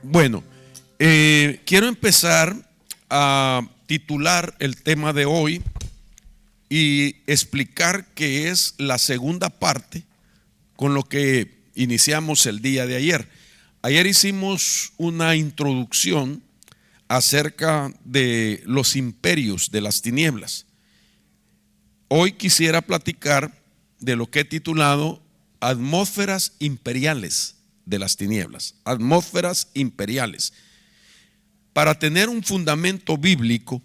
Bueno, quiero empezar a titular el tema de hoy y explicar que es la segunda parte con lo que iniciamos el día de ayer. Ayer hicimos una introducción acerca de los imperios de las tinieblas. Hoy quisiera platicar de lo que he titulado atmósferas imperiales de las tinieblas, atmósferas imperiales. Para tener un fundamento bíblico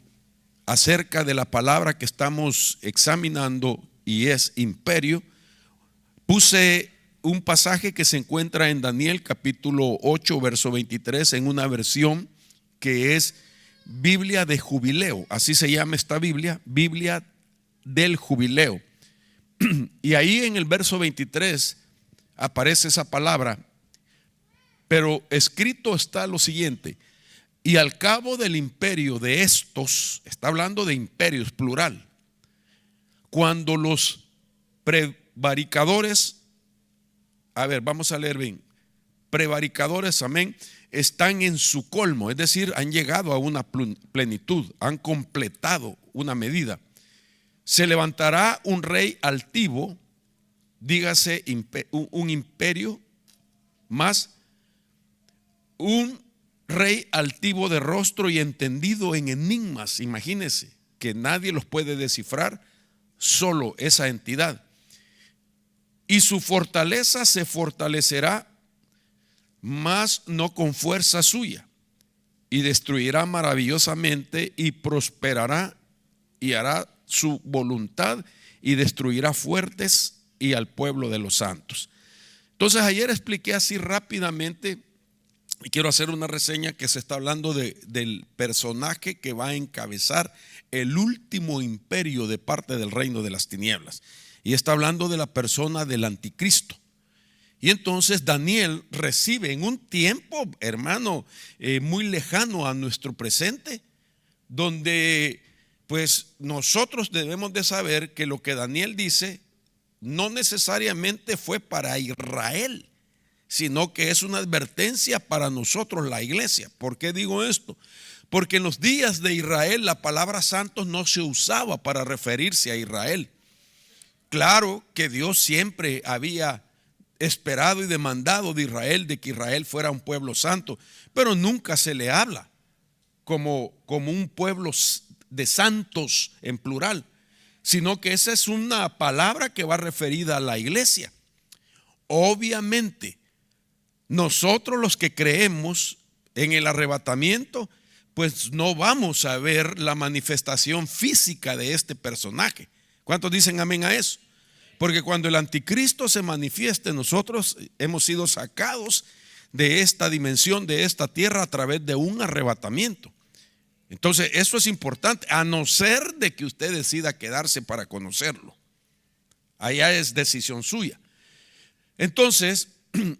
acerca de la palabra que estamos examinando, y es imperio, puse un pasaje que se encuentra en Daniel capítulo 8 verso 23 en una versión que es Biblia de Jubileo, así se llama esta Biblia, Biblia del Jubileo. Y ahí en el verso 23 aparece esa palabra, pero escrito está lo siguiente: y al cabo del imperio de estos, está hablando de imperios plural, cuando los prevaricadores, vamos a leer bien, prevaricadores, amén, están en su colmo, es decir, han llegado a una plenitud, han completado una medida. Se levantará un rey altivo, dígase un imperio más, un rey altivo de rostro y entendido en enigmas. Imagínense que nadie los puede descifrar, solo esa entidad. Y su fortaleza se fortalecerá, mas no con fuerza suya, y destruirá maravillosamente y prosperará y hará su voluntad y destruirá fuertes y al pueblo de los santos. Entonces ayer expliqué así rápidamente y quiero hacer una reseña que se está hablando del personaje que va a encabezar el último imperio de parte del reino de las tinieblas, y está hablando de la persona del anticristo. Y entonces Daniel recibe en un tiempo, hermano, muy lejano a nuestro presente, donde pues nosotros debemos de saber que lo que Daniel dice no necesariamente fue para Israel, sino que es una advertencia para nosotros, la iglesia. ¿Por qué digo esto? Porque en los días de Israel la palabra santos no se usaba para referirse a Israel. Claro que Dios siempre había esperado y demandado de Israel, de que Israel fuera un pueblo santo, pero nunca se le habla como un pueblo de santos en plural, sino que esa es una palabra que va referida a la iglesia. Obviamente, nosotros los que creemos en el arrebatamiento, pues no vamos a ver la manifestación física de este personaje. ¿Cuántos dicen amén a eso? Porque cuando el anticristo se manifieste, nosotros hemos sido sacados de esta dimensión, de esta tierra, a través de un arrebatamiento. Entonces eso es importante, a no ser de que usted decida quedarse para conocerlo. Allá es decisión suya. Entonces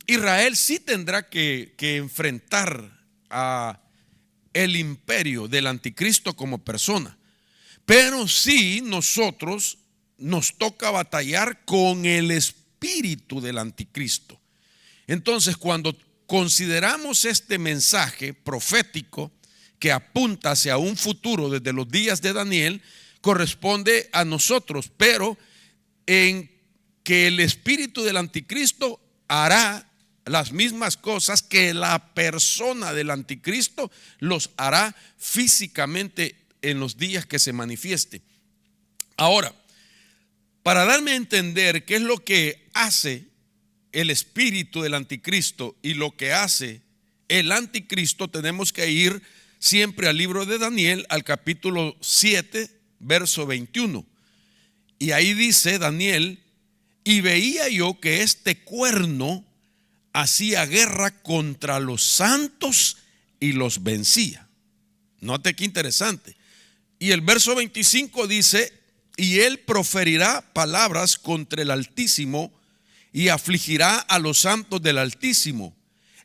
Israel sí tendrá que enfrentar a el imperio del anticristo como persona, pero sí nosotros nos toca batallar con el espíritu del anticristo. Entonces, cuando consideramos este mensaje profético que apunta hacia un futuro desde los días de Daniel, corresponde a nosotros, pero en que el espíritu del anticristo hará las mismas cosas que la persona del anticristo los hará físicamente en los días que se manifieste. Ahora, para darme a entender qué es lo que hace el espíritu del anticristo y lo que hace el anticristo, tenemos que ir siempre al libro de Daniel, al capítulo 7, verso 21. Y ahí dice Daniel: y veía yo que este cuerno hacía guerra contra los santos y los vencía. Note qué interesante. Y el verso 25 dice: y él proferirá palabras contra el Altísimo y afligirá a los santos del Altísimo,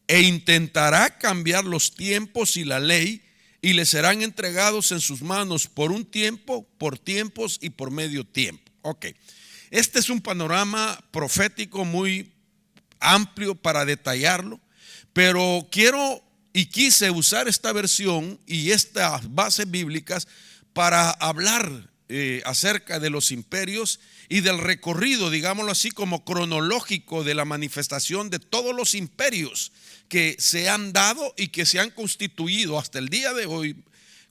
e intentará cambiar los tiempos y la ley, y les serán entregados en sus manos por un tiempo, por tiempos y por medio tiempo. Ok, este es un panorama profético muy amplio para detallarlo, Pero quiero y quise usar esta versión y estas bases bíblicas para hablar acerca de los imperios y del recorrido, digámoslo así, como cronológico de la manifestación de todos los imperios que se han dado y que se han constituido hasta el día de hoy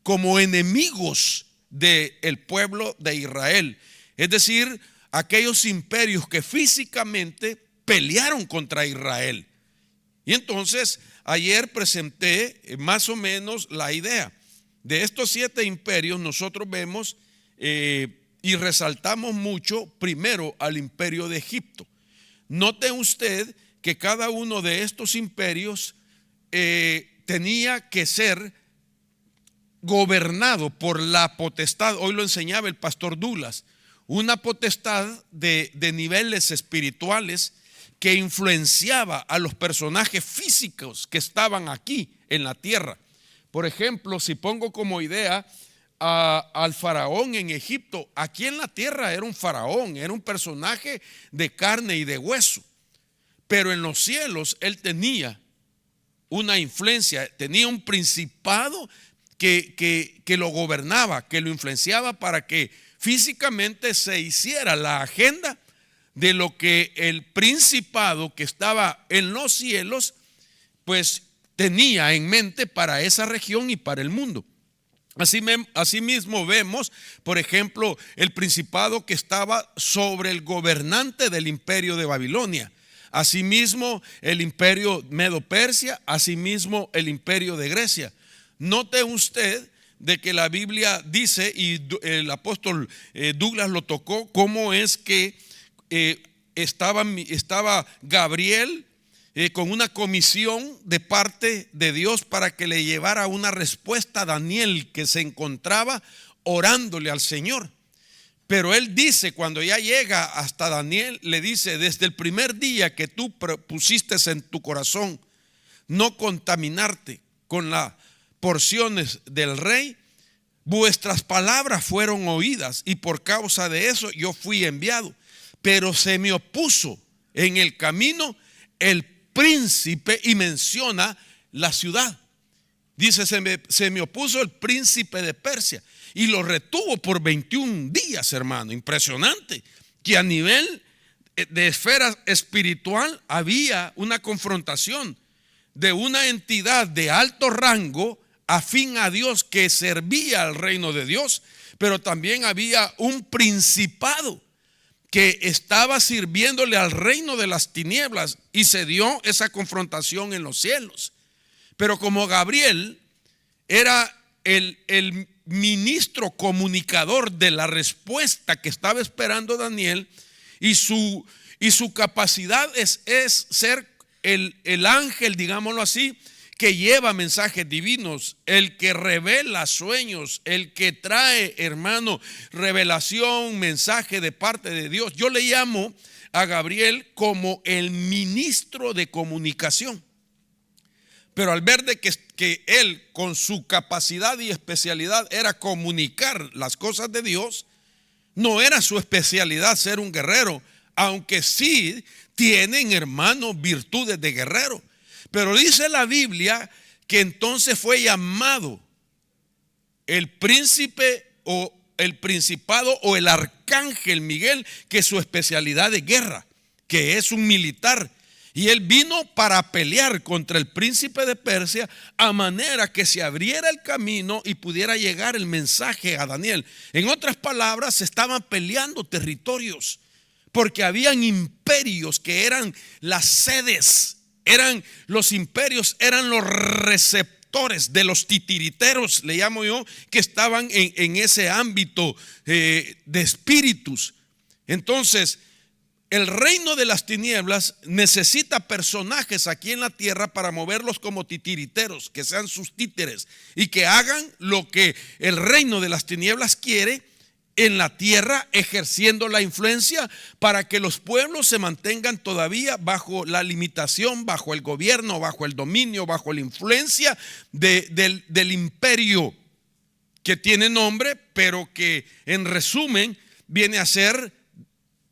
como enemigos del pueblo de Israel. Es decir, aquellos imperios que físicamente pelearon contra Israel. Y entonces ayer presenté más o menos la idea de estos 7 imperios. Nosotros vemos y resaltamos mucho primero al imperio de Egipto. Note usted que cada uno de estos imperios tenía que ser gobernado por la potestad. Hoy lo enseñaba el pastor Douglas, una potestad de niveles espirituales que influenciaba a los personajes físicos que estaban aquí en la tierra. Por ejemplo, si pongo como idea al faraón en Egipto, aquí en la tierra era un faraón, era un personaje de carne y de hueso, pero en los cielos él tenía una influencia, tenía un principado que lo gobernaba, que lo influenciaba para que físicamente se hiciera la agenda de lo que el principado que estaba en los cielos pues tenía en mente para esa región y para el mundo. Asimismo vemos, por ejemplo, el principado que estaba sobre el gobernante del imperio de Babilonia. Asimismo el imperio Medo-Persia, asimismo el imperio de Grecia. Note usted de que la Biblia dice, y el apóstol Douglas lo tocó, cómo es que estaba Gabriel con una comisión de parte de Dios para que le llevara una respuesta a Daniel, que se encontraba orándole al Señor. Pero él dice, cuando ya llega hasta Daniel, le dice: desde el primer día que tú pusiste en tu corazón no contaminarte con las porciones del rey, vuestras palabras fueron oídas, y por causa de eso yo fui enviado. Pero se me opuso en el camino el príncipe, y menciona la ciudad. Dice: se me opuso el príncipe de Persia, y lo retuvo por 21 días, hermano. Impresionante que a nivel de esfera espiritual había una confrontación de una entidad de alto rango afín a Dios, que servía al reino de Dios, pero también había un principado que estaba sirviéndole al reino de las tinieblas, y se dio esa confrontación en los cielos. Pero como Gabriel era el ministro comunicador de la respuesta que estaba esperando Daniel, y su capacidad es ser el ángel, digámoslo así, que lleva mensajes divinos, el que revela sueños, el que trae, hermano, revelación, mensaje de parte de Dios. Yo le llamo a Gabriel como el ministro de comunicación. Pero al ver de que él, con su capacidad y especialidad, era comunicar las cosas de Dios, no era su especialidad ser un guerrero, aunque sí tienen, hermanos, virtudes de guerrero. Pero dice la Biblia que entonces fue llamado el príncipe o el principado o el arcángel Miguel, que su especialidad es guerra, que es un militar. Y él vino para pelear contra el príncipe de Persia, a manera que se abriera el camino y pudiera llegar el mensaje a Daniel. En otras palabras, se estaban peleando territorios, porque habían imperios que eran las sedes. Los imperios eran los receptores de los titiriteros, le llamo yo, que estaban en ese ámbito de espíritus. Entonces, el reino de las tinieblas necesita personajes aquí en la tierra para moverlos como titiriteros, que sean sus títeres y que hagan lo que el reino de las tinieblas quiere en la tierra, ejerciendo la influencia para que los pueblos se mantengan todavía bajo la limitación, bajo el gobierno, bajo el dominio, bajo la influencia del imperio que tiene nombre, pero que en resumen viene a ser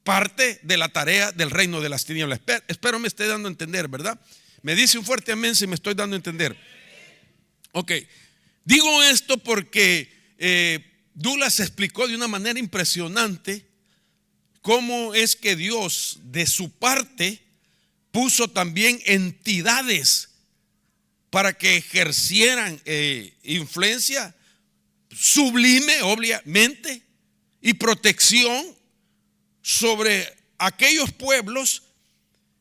parte de la tarea del reino de las tinieblas. Espero me esté dando a entender, ¿verdad? Me dice un fuerte amén si me estoy dando a entender. Ok, digo esto porque Douglas explicó de una manera impresionante cómo es que Dios de su parte puso también entidades para que ejercieran influencia sublime, obviamente, y protección sobre aquellos pueblos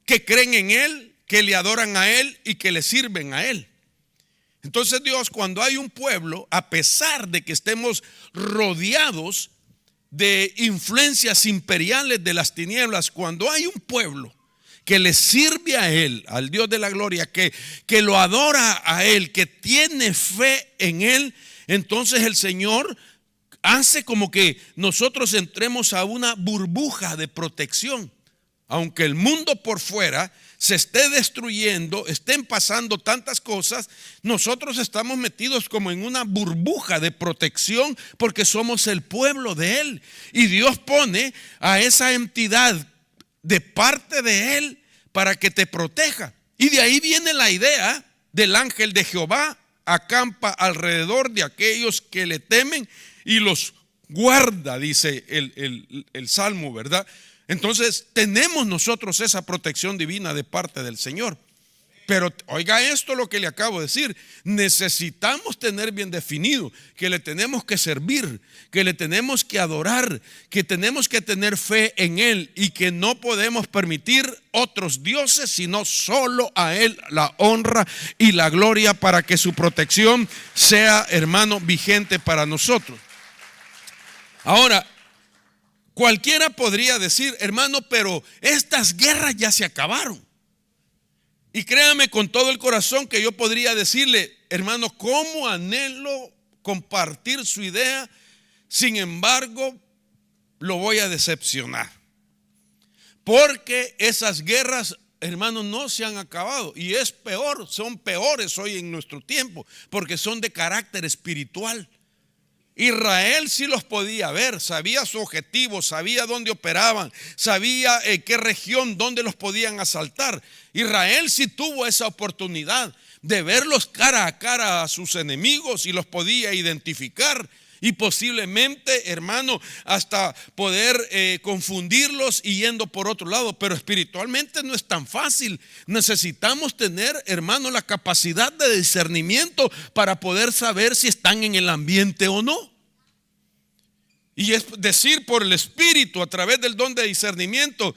que creen en Él, que le adoran a Él y que le sirven a Él. Entonces Dios, cuando hay un pueblo, a pesar de que estemos rodeados de influencias imperiales de las tinieblas, cuando hay un pueblo que le sirve a Él, al Dios de la gloria, que lo adora a Él, que tiene fe en Él, entonces el Señor hace como que nosotros entremos a una burbuja de protección. Aunque el mundo por fuera se esté destruyendo, estén pasando tantas cosas, nosotros estamos metidos como en una burbuja de protección porque somos el pueblo de Él. Y Dios pone a esa entidad de parte de Él para que te proteja. Y de ahí viene la idea del ángel de Jehová, acampa alrededor de aquellos que le temen y los guarda, dice el Salmo, ¿verdad? Entonces tenemos nosotros esa protección divina de parte del Señor. Pero oiga esto lo que le acabo de decir. Necesitamos tener bien definido que le tenemos que servir, que le tenemos que adorar, que tenemos que tener fe en Él y que no podemos permitir otros dioses, sino solo a Él la honra y la gloria para que su protección sea, hermano, vigente para nosotros. Ahora, cualquiera podría decir, hermano, pero estas guerras ya se acabaron. Y créame con todo el corazón que yo podría decirle, hermano, cómo anhelo compartir su idea, sin embargo, lo voy a decepcionar. Porque esas guerras, hermano, no se han acabado. Y es peor, son peores hoy en nuestro tiempo, porque son de carácter espiritual. Israel sí los podía ver, sabía su objetivo, sabía dónde operaban, sabía qué región, dónde los podían asaltar. Israel sí tuvo esa oportunidad de verlos cara a cara a sus enemigos y los podía identificar. Y posiblemente, hermano, hasta poder confundirlos y yendo por otro lado. Pero espiritualmente no es tan fácil. Necesitamos tener, hermano, la capacidad de discernimiento para poder saber si están en el ambiente o no. Y es decir, por el Espíritu, a través del don de discernimiento,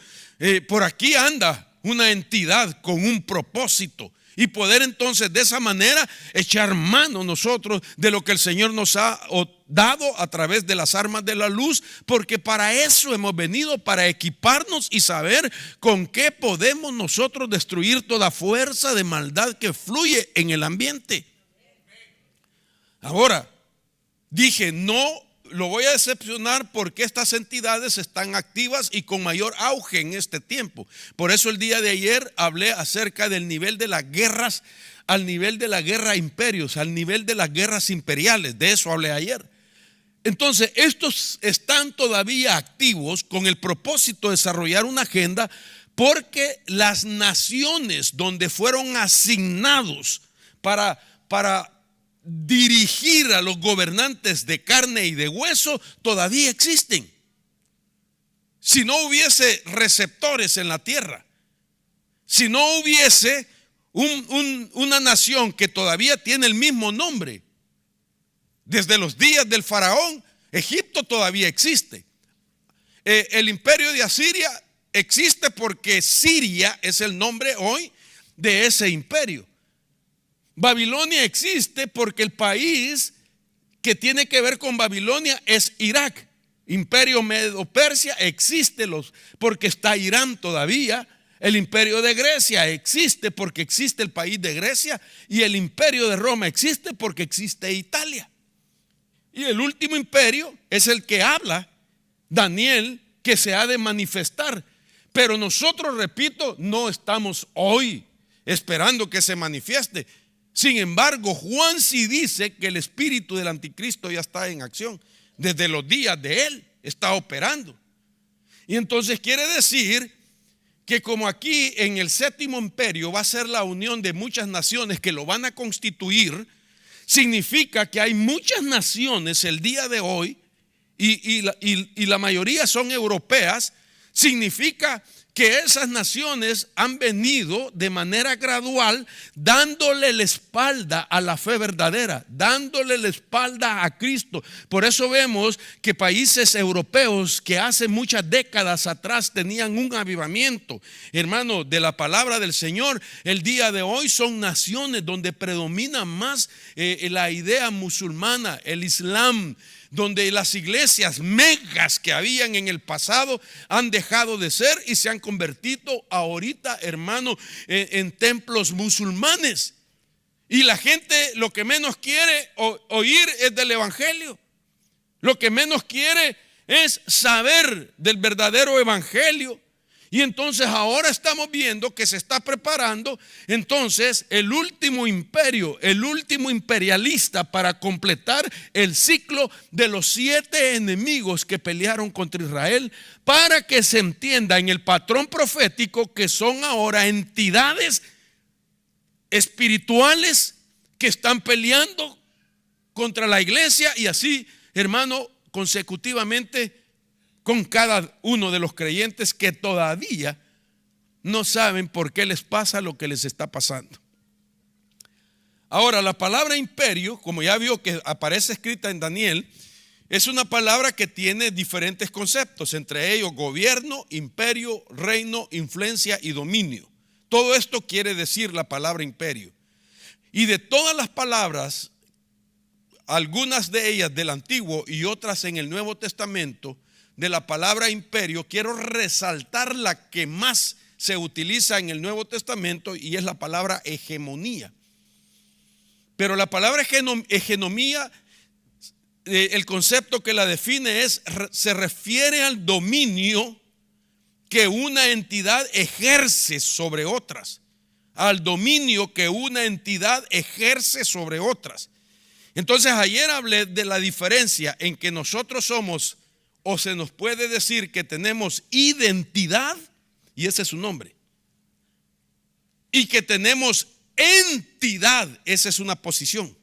por aquí anda una entidad con un propósito. Y poder entonces de esa manera echar mano nosotros de lo que el Señor nos ha dado a través de las armas de la luz, porque para eso hemos venido, para equiparnos y saber con qué podemos nosotros destruir toda fuerza de maldad que fluye en el ambiente. Ahora, dije, no lo voy a decepcionar porque estas entidades están activas y con mayor auge en este tiempo. Por eso el día de ayer hablé acerca del nivel de las guerras, al nivel de la guerra imperios, al nivel de las guerras imperiales. De eso hablé ayer. Entonces, estos están todavía activos con el propósito de desarrollar una agenda, porque las naciones donde fueron asignados para dirigir a los gobernantes de carne y de hueso todavía existen. Si no hubiese receptores en la tierra, si no hubiese una nación que todavía tiene el mismo nombre, desde los días del faraón, Egipto todavía existe. El imperio de Asiria existe porque Siria es el nombre hoy de ese imperio. Babilonia existe porque el país que tiene que ver con Babilonia es Irak. Imperio Medo-Persia existe porque está Irán todavía. El imperio de Grecia existe porque existe el país de Grecia. Y el imperio de Roma existe porque existe Italia. Y el último imperio es el que habla Daniel, que se ha de manifestar. Pero nosotros, repito, no estamos hoy esperando que se manifieste. Sin embargo, Juan sí dice que el espíritu del anticristo ya está en acción. Desde los días de él está operando. Y entonces quiere decir que como aquí en el séptimo imperio va a ser la unión de muchas naciones que lo van a constituir, significa que hay muchas naciones el día de hoy y la mayoría son europeas. Significa que esas naciones han venido de manera gradual dándole la espalda a la fe verdadera, dándole la espalda a Cristo. Por eso vemos que países europeos que hace muchas décadas atrás tenían un avivamiento, hermano, de la palabra del Señor, el día de hoy son naciones donde predomina más la idea musulmana, el Islam, donde las iglesias megas que habían en el pasado han dejado de ser y se han convertido ahorita, hermano, en templos musulmanes. Y la gente lo que menos quiere oír es del evangelio. Lo que menos quiere es saber del verdadero evangelio. Y entonces ahora estamos viendo que se está preparando entonces el último imperio, el último imperialista para completar el ciclo de los 7 enemigos que pelearon contra Israel, para que se entienda en el patrón profético que son ahora entidades espirituales que están peleando contra la iglesia, y así, hermano, consecutivamente con cada uno de los creyentes que todavía no saben por qué les pasa lo que les está pasando. Ahora, la palabra imperio, como ya vio que aparece escrita en Daniel, es una palabra que tiene diferentes conceptos, entre ellos gobierno, imperio, reino, influencia y dominio. Todo esto quiere decir la palabra imperio. Y de todas las palabras, algunas de ellas del Antiguo y otras en el Nuevo Testamento, de la palabra imperio, quiero resaltar la que más se utiliza en el Nuevo Testamento, y es la palabra hegemonía. Pero la palabra hegemonía, el concepto que la define se refiere al dominio que una entidad ejerce sobre otras, al dominio que una entidad ejerce sobre otras. Entonces ayer hablé de la diferencia en que nosotros somos, o se nos puede decir que tenemos identidad, y ese es su nombre, y que tenemos entidad, esa es una posición.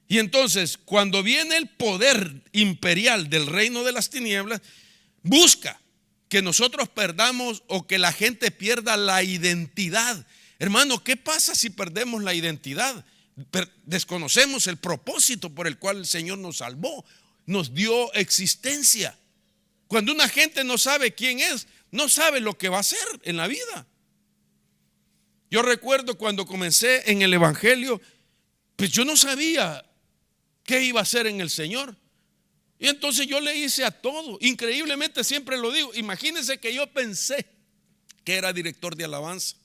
Y entonces cuando viene el poder imperial del reino de las tinieblas, busca que nosotros perdamos o que la gente pierda la identidad. Hermano, ¿qué pasa si perdemos la identidad? Desconocemos el propósito por el cual el Señor nos salvó, nos dio existencia. Cuando una gente no sabe quién es, no sabe lo que va a hacer en la vida. Yo recuerdo cuando comencé en el evangelio, pues yo no sabía qué iba a hacer en el Señor. Y entonces yo le hice a todo. Increíblemente, siempre lo digo, imagínense que yo pensé que era director de alabanza.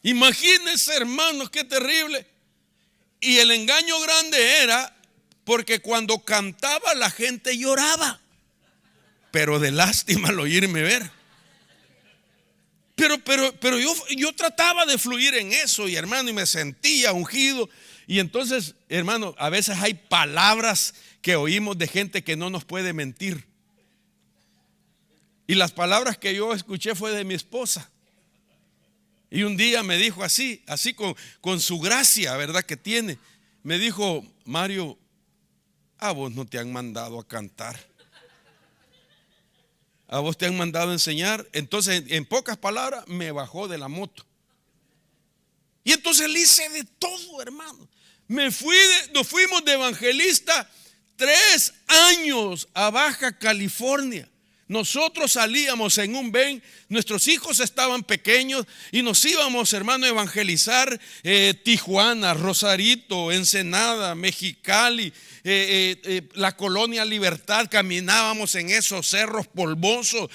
Imagínense, hermanos, qué terrible. Y el engaño grande era porque cuando cantaba la gente lloraba, pero de lástima al oírme ver. Pero yo trataba de fluir en eso, y hermano, y me sentía ungido. Y entonces, hermano, a veces hay palabras que oímos de gente que no nos puede mentir. Y las palabras que yo escuché fue de mi esposa. Y un día me dijo así con su gracia, ¿verdad? Que tiene. Me dijo: Mario, a vos no te han mandado a cantar, a vos te han mandado a enseñar. Entonces, en pocas palabras, me bajó de la moto. Y entonces le hice de todo, hermano. Nos fuimos de evangelista 3 años a Baja California. Nosotros salíamos en un ven, nuestros hijos estaban pequeños y nos íbamos, hermano, a evangelizar Tijuana, Rosarito, Ensenada, Mexicali, la Colonia Libertad. Caminábamos en esos cerros polvosos,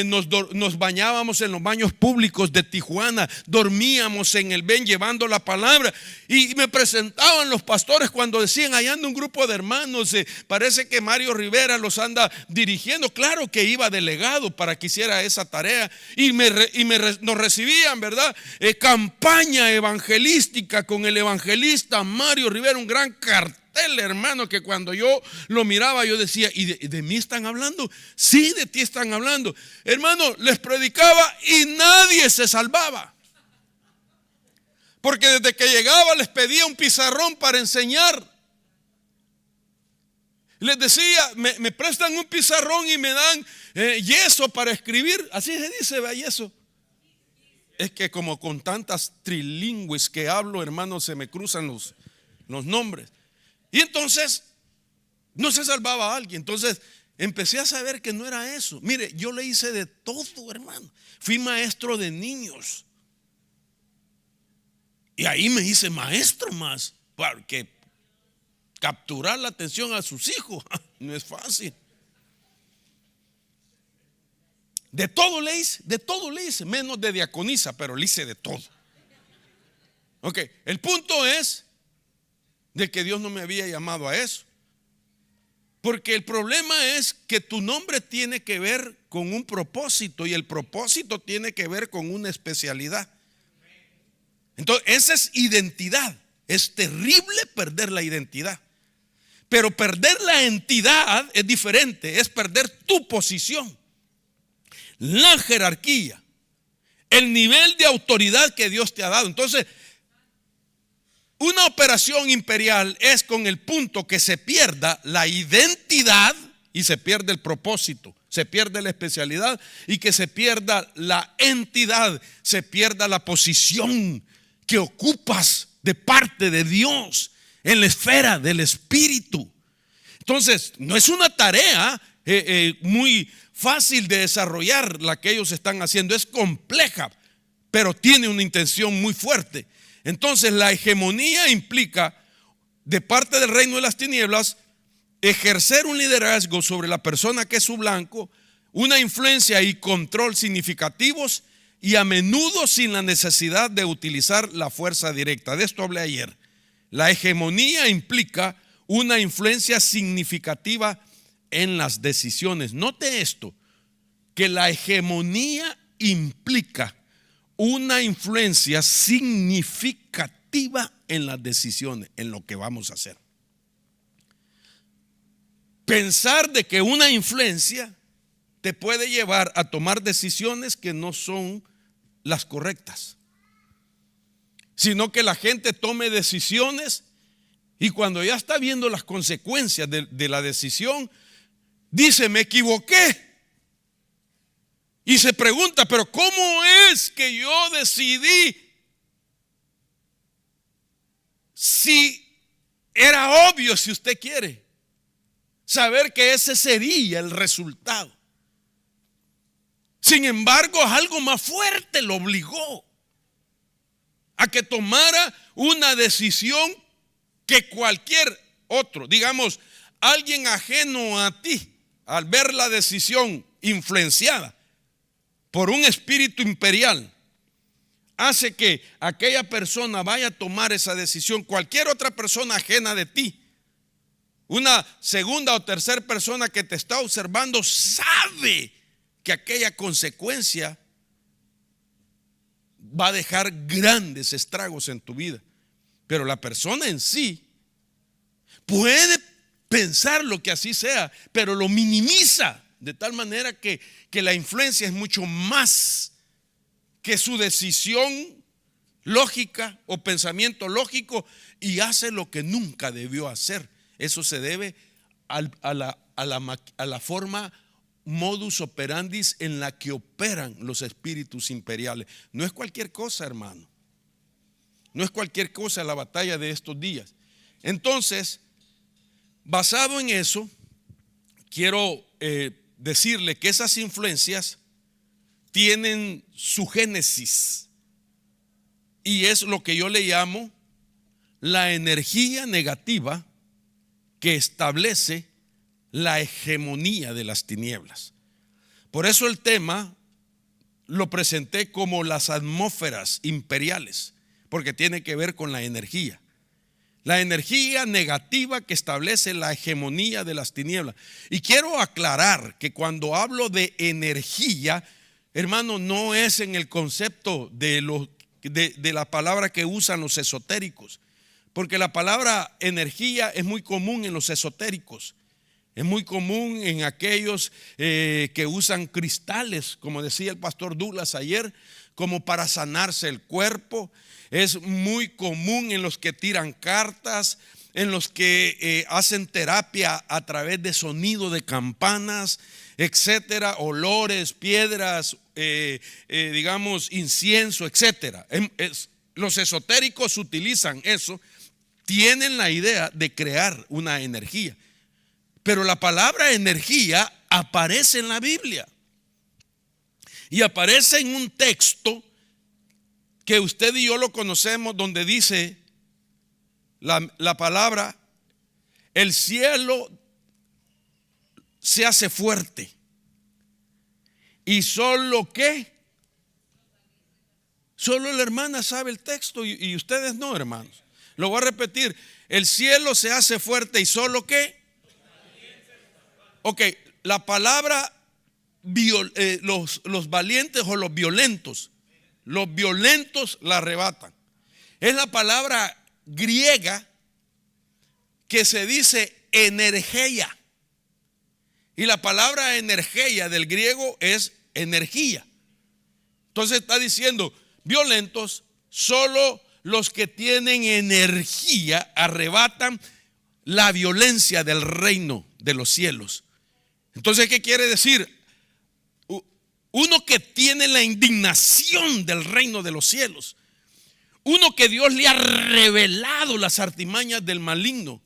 nos bañábamos en los baños públicos de Tijuana, dormíamos en el ven llevando la palabra. Y me presentaban los pastores cuando decían: allá anda un grupo de hermanos, parece que Mario Rivera los anda dirigiendo. Claro que iba delegado para que hiciera esa tarea, y nos recibían, ¿verdad? Campaña evangelística con el evangelista Mario Rivera, un gran cartel tele, hermano, que cuando yo lo miraba yo decía, ¿y de mí están hablando? Sí, de ti están hablando. Hermano, les predicaba y nadie se salvaba. Porque desde que llegaba les pedía un pizarrón para enseñar. Les decía, me prestan un pizarrón y me dan yeso para escribir. Así se dice, ¿va? Yeso. Es que como con tantas trilingües que hablo, hermano, se me cruzan los nombres. Y entonces no se salvaba a alguien. Entonces empecé a saber que no era eso. Mire, yo le hice de todo, hermano. Fui maestro de niños. Y ahí me hice maestro más. Porque capturar la atención a sus hijos no es fácil. De todo le hice, menos de diaconisa, pero le hice de todo. Ok, el punto es de que Dios no me había llamado a eso. Porque el problema es que tu nombre tiene que ver con un propósito y el propósito tiene que ver con una especialidad. Entonces, esa es identidad. Es terrible perder la identidad. Pero perder la entidad es diferente, es perder tu posición. La jerarquía, el nivel de autoridad que Dios te ha dado. Entonces, una operación imperial es con el punto que se pierda la identidad y se pierde el propósito, se pierde la especialidad y que se pierda la entidad, se pierda la posición que ocupas de parte de Dios en la esfera del Espíritu. Entonces, no es una tarea muy fácil de desarrollar la que ellos están haciendo, es compleja, pero tiene una intención muy fuerte. Entonces la hegemonía implica de parte del reino de las tinieblas ejercer un liderazgo sobre la persona que es su blanco, una influencia y control significativos y a menudo sin la necesidad de utilizar la fuerza directa. De esto hablé ayer. La hegemonía implica una influencia significativa en las decisiones. Note esto, que la hegemonía implica una influencia significativa en las decisiones, en lo que vamos a hacer. Pensar de que una influencia te puede llevar a tomar decisiones que no son las correctas, sino que la gente tome decisiones y cuando ya está viendo las consecuencias de la decisión, dice, me equivoqué. Y se pregunta, pero ¿cómo es que yo decidí? Si era obvio, si usted quiere, saber que ese sería el resultado. Sin embargo, algo más fuerte lo obligó a que tomara una decisión que cualquier otro, digamos, alguien ajeno a ti, al ver la decisión influenciada por un espíritu imperial, hace que aquella persona vaya a tomar esa decisión. Cualquier otra persona ajena de ti, una segunda o tercera persona que te está observando, sabe que aquella consecuencia va a dejar grandes estragos en tu vida. Pero la persona en sí puede pensar lo que así sea, pero lo minimiza de tal manera que la influencia es mucho más que su decisión lógica o pensamiento lógico y hace lo que nunca debió hacer. Eso se debe a la forma modus operandi en la que operan los espíritus imperiales. No es cualquier cosa, hermano. No es cualquier cosa la batalla de estos días. Entonces, basado en eso, quiero decirle que esas influencias tienen su génesis y es lo que yo le llamo la energía negativa que establece la hegemonía de las tinieblas. Por eso el tema lo presenté como las atmósferas imperiales, porque tiene que ver con la energía. La energía negativa que establece la hegemonía de las tinieblas. Y quiero aclarar que cuando hablo de energía, hermano, no es en el concepto de la palabra que usan los esotéricos. porque la palabra energía es muy común en los esotéricos. Es muy común en aquellos que usan cristales, como decía el pastor Douglas ayer, como para sanarse el cuerpo. Es muy común en los que tiran cartas, en los que hacen terapia a través de sonido de campanas, etcétera, olores, piedras, digamos incienso, etcétera. Los esotéricos utilizan eso, tienen la idea de crear una energía. Pero la palabra energía aparece en la Biblia y aparece en un texto que usted y yo lo conocemos, donde dice la palabra: el cielo se hace fuerte y solo solo la hermana sabe el texto y ustedes no, hermanos. Lo voy a repetir: el cielo se hace fuerte y solo Ok, la palabra los valientes o los violentos la arrebatan. Es la palabra griega que se dice energeia. Y la palabra energeia del griego es energía. Entonces está diciendo: violentos, solo los que tienen energía arrebatan la violencia del reino de los cielos. Entonces, ¿qué quiere decir? Uno que tiene la indignación del reino de los cielos, uno que Dios le ha revelado las artimañas del maligno,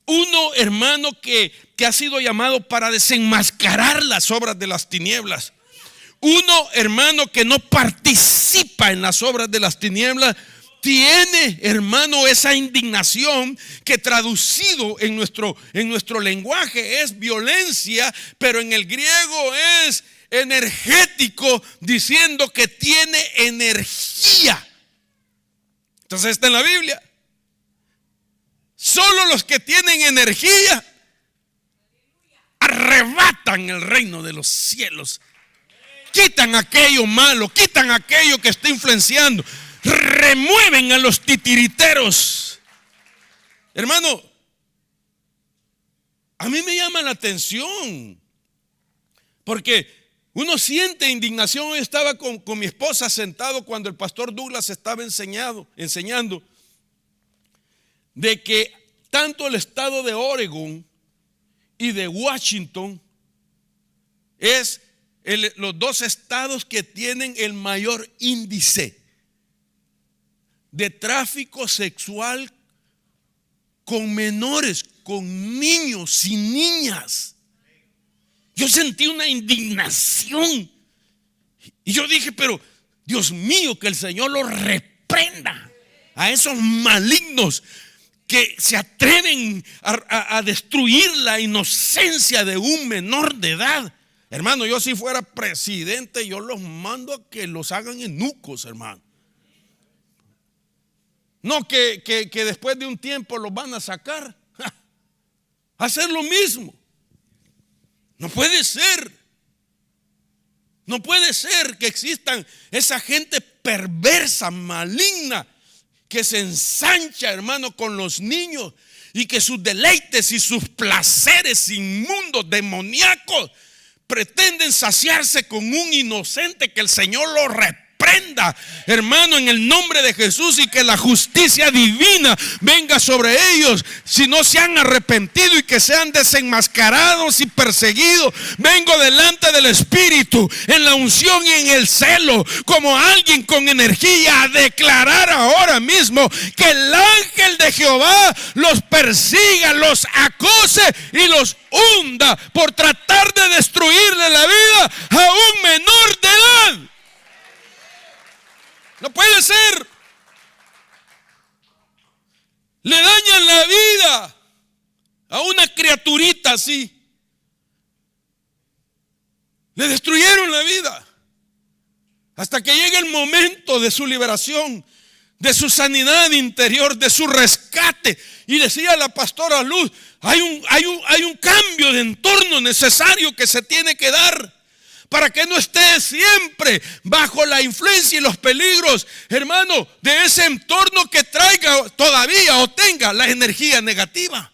uno, hermano, que ha sido llamado para desenmascarar las obras de las tinieblas, uno, hermano, que no participa en las obras de las tinieblas, tiene, hermano, esa indignación que traducido en nuestro lenguaje es violencia, pero en el griego es energético, diciendo que tiene energía. Entonces está en la Biblia. Solo los que tienen energía arrebatan el reino de los cielos. Quitan aquello malo, quitan aquello que está influenciando, remueven a los titiriteros. Hermano, a mí me llama la atención, porque uno siente indignación. Hoy estaba con mi esposa sentado cuando el pastor Douglas estaba enseñando de que tanto el estado de Oregon y de Washington es los dos estados que tienen el mayor índice de tráfico sexual con menores, con niños y niñas. Yo sentí una indignación y yo dije: pero Dios mío, que el Señor los reprenda a esos malignos que se atreven a destruir la inocencia de un menor de edad. Hermano, yo si fuera presidente, yo los mando a que los hagan eunucos, hermano. No que después de un tiempo los van a sacar. Hacer lo mismo. No puede ser. No puede ser que existan esa gente perversa, maligna, que se ensancha, hermano, con los niños, y que sus deleites y sus placeres inmundos, demoníacos, pretenden saciarse con un inocente. Que el Señor lo reprenda, hermano, en el nombre de Jesús, y que la justicia divina venga sobre ellos si no se han arrepentido, y que sean desenmascarados y perseguidos. Vengo delante del Espíritu en la unción y en el celo, como alguien con energía, a declarar ahora mismo que el ángel de Jehová los persiga, los acose y los hunda por tratar de destruirle la vida a un menor de edad. No puede ser. Le dañan la vida a una criaturita así. Le destruyeron la vida hasta que llegue el momento de su liberación, de su sanidad interior, de su rescate. Y decía la pastora Luz: hay un cambio de entorno necesario que se tiene que dar para que no esté siempre bajo la influencia y los peligros, hermano, de ese entorno que traiga todavía o tenga la energía negativa.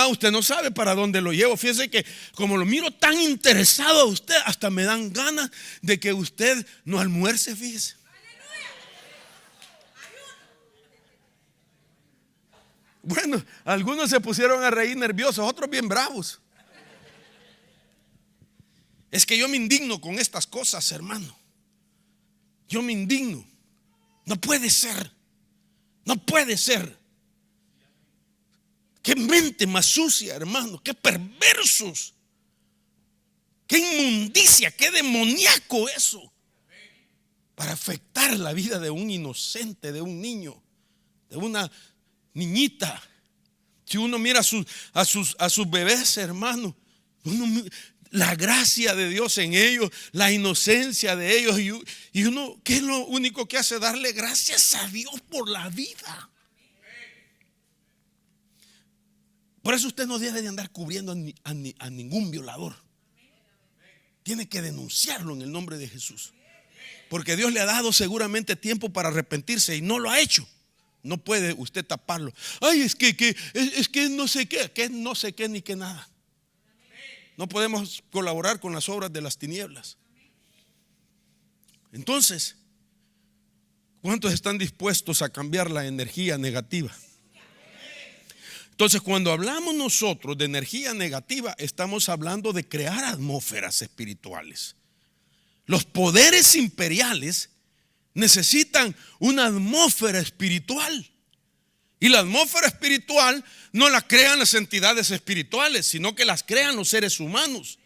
Usted no sabe para dónde lo llevo. Fíjese que como lo miro tan interesado a usted, hasta me dan ganas de que usted no almuerce, fíjese. Bueno, algunos se pusieron a reír nerviosos, otros bien bravos. Es que yo me indigno con estas cosas, hermano. Yo me indigno. No puede ser. No puede ser. Qué mente más sucia, hermano. Qué perversos. Qué inmundicia, qué demoníaco eso. Para afectar la vida de un inocente, de un niño, de una niñita. Si uno mira a sus bebés, hermano, la gracia de Dios en ellos, la inocencia de ellos, y uno, ¿qué es lo único que hace? Darle gracias a Dios por la vida. Por eso usted no debe de andar cubriendo a ningún violador. Tiene que denunciarlo en el nombre de Jesús, porque Dios le ha dado seguramente tiempo para arrepentirse y no lo ha hecho. No puede usted taparlo. Ay, es que no sé qué, que no sé qué ni qué nada. No podemos colaborar con las obras de las tinieblas. Entonces, ¿cuántos están dispuestos a cambiar la energía negativa? Entonces, cuando hablamos nosotros de energía negativa, estamos hablando de crear atmósferas espirituales. Los poderes imperiales necesitan una atmósfera espiritual. Y la atmósfera espiritual no la crean las entidades espirituales, sino que las crean los seres humanos.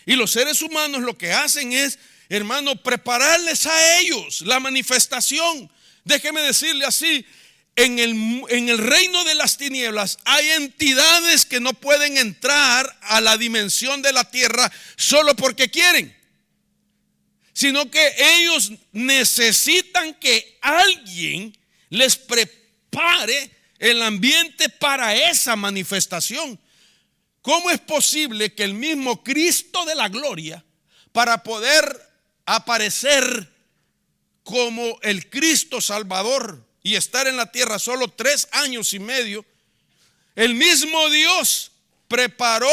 Y los seres humanos lo que hacen es, hermano, prepararles a ellos la manifestación. Déjeme decirle así: en el reino de las tinieblas hay entidades que no pueden entrar a la dimensión de la tierra solo porque quieren, sino que ellos necesitan que alguien les prepare el ambiente para esa manifestación. ¿Cómo es posible que el mismo Cristo de la gloria, para poder aparecer como el Cristo Salvador y estar en la tierra solo 3 años y medio, el mismo Dios preparó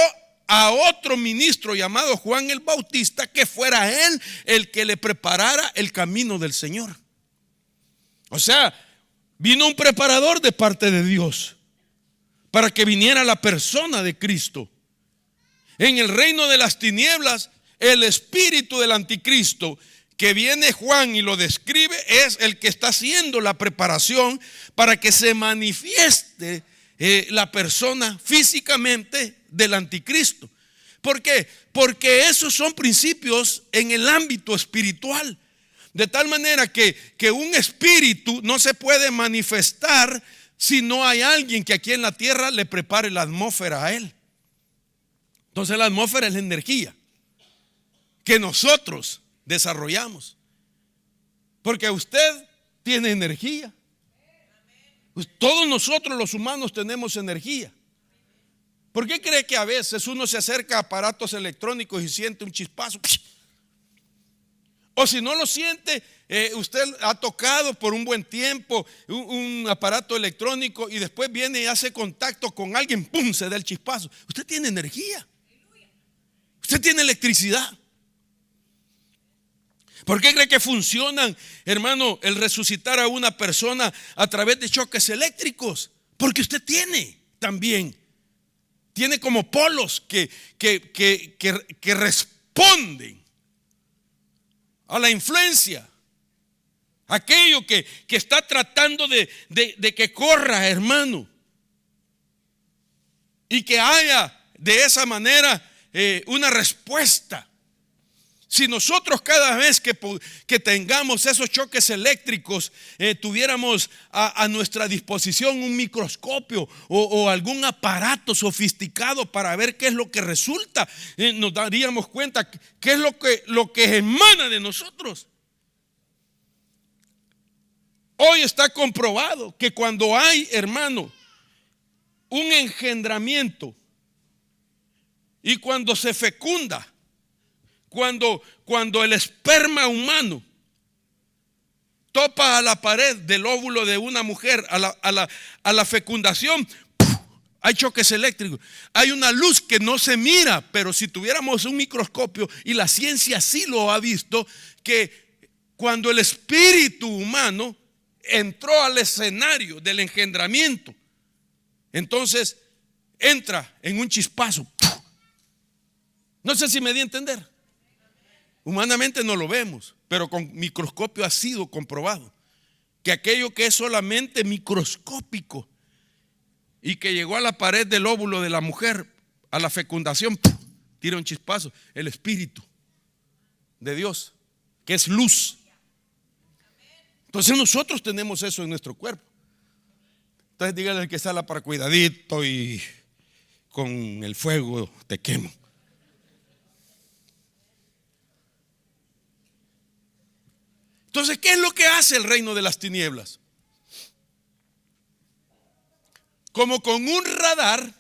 a otro ministro llamado Juan el Bautista, que fuera él el que le preparara el camino del Señor? O sea, vino un preparador de parte de Dios para que viniera la persona de Cristo. En el reino de las tinieblas, el espíritu del anticristo, que viene Juan y lo describe, es el que está haciendo la preparación para que se manifieste la persona físicamente del anticristo. ¿Por qué? Porque esos son principios en el ámbito espiritual. De tal manera que un espíritu no se puede manifestar si no hay alguien que aquí en la tierra le prepare la atmósfera a él. Entonces la atmósfera es la energía que nosotros desarrollamos, porque usted tiene energía. Todos nosotros los humanos tenemos energía. ¿Por qué cree que a veces uno se acerca a aparatos electrónicos y siente un chispazo? O si no lo siente, usted ha tocado por un buen tiempo un aparato electrónico y después viene y hace contacto con alguien, ¡pum!, se da el chispazo. Usted tiene energía. Usted tiene electricidad. ¿Por qué cree que funcionan, hermano, el resucitar a una persona a través de choques eléctricos? Porque usted tiene también. Tiene como polos que responden a la influencia. Aquello que está tratando de que corra, hermano. Y que haya de esa manera una respuesta. Si nosotros cada vez que tengamos esos choques eléctricos tuviéramos a nuestra disposición un microscopio o algún aparato sofisticado para ver qué es lo que resulta, nos daríamos cuenta qué es lo que emana de nosotros. Hoy está comprobado que cuando hay, hermano, un engendramiento y cuando se fecunda Cuando el esperma humano topa a la pared del óvulo de una mujer, a la fecundación, ¡puf!, hay choques eléctricos. Hay una luz que no se mira, pero si tuviéramos un microscopio, y la ciencia sí lo ha visto, que cuando el espíritu humano entró al escenario del engendramiento, entonces entra en un chispazo. ¡Puf! No sé si me di a entender. Humanamente no lo vemos, pero con microscopio ha sido comprobado que aquello que es solamente microscópico y que llegó a la pared del óvulo de la mujer, a la fecundación, ¡puf!, tira un chispazo. El espíritu de Dios, que es luz. Entonces nosotros tenemos eso en nuestro cuerpo. Entonces dígale al que sala para cuidadito y con el fuego te quemo. Entonces, ¿qué es lo que hace el reino de las tinieblas? Como con un radar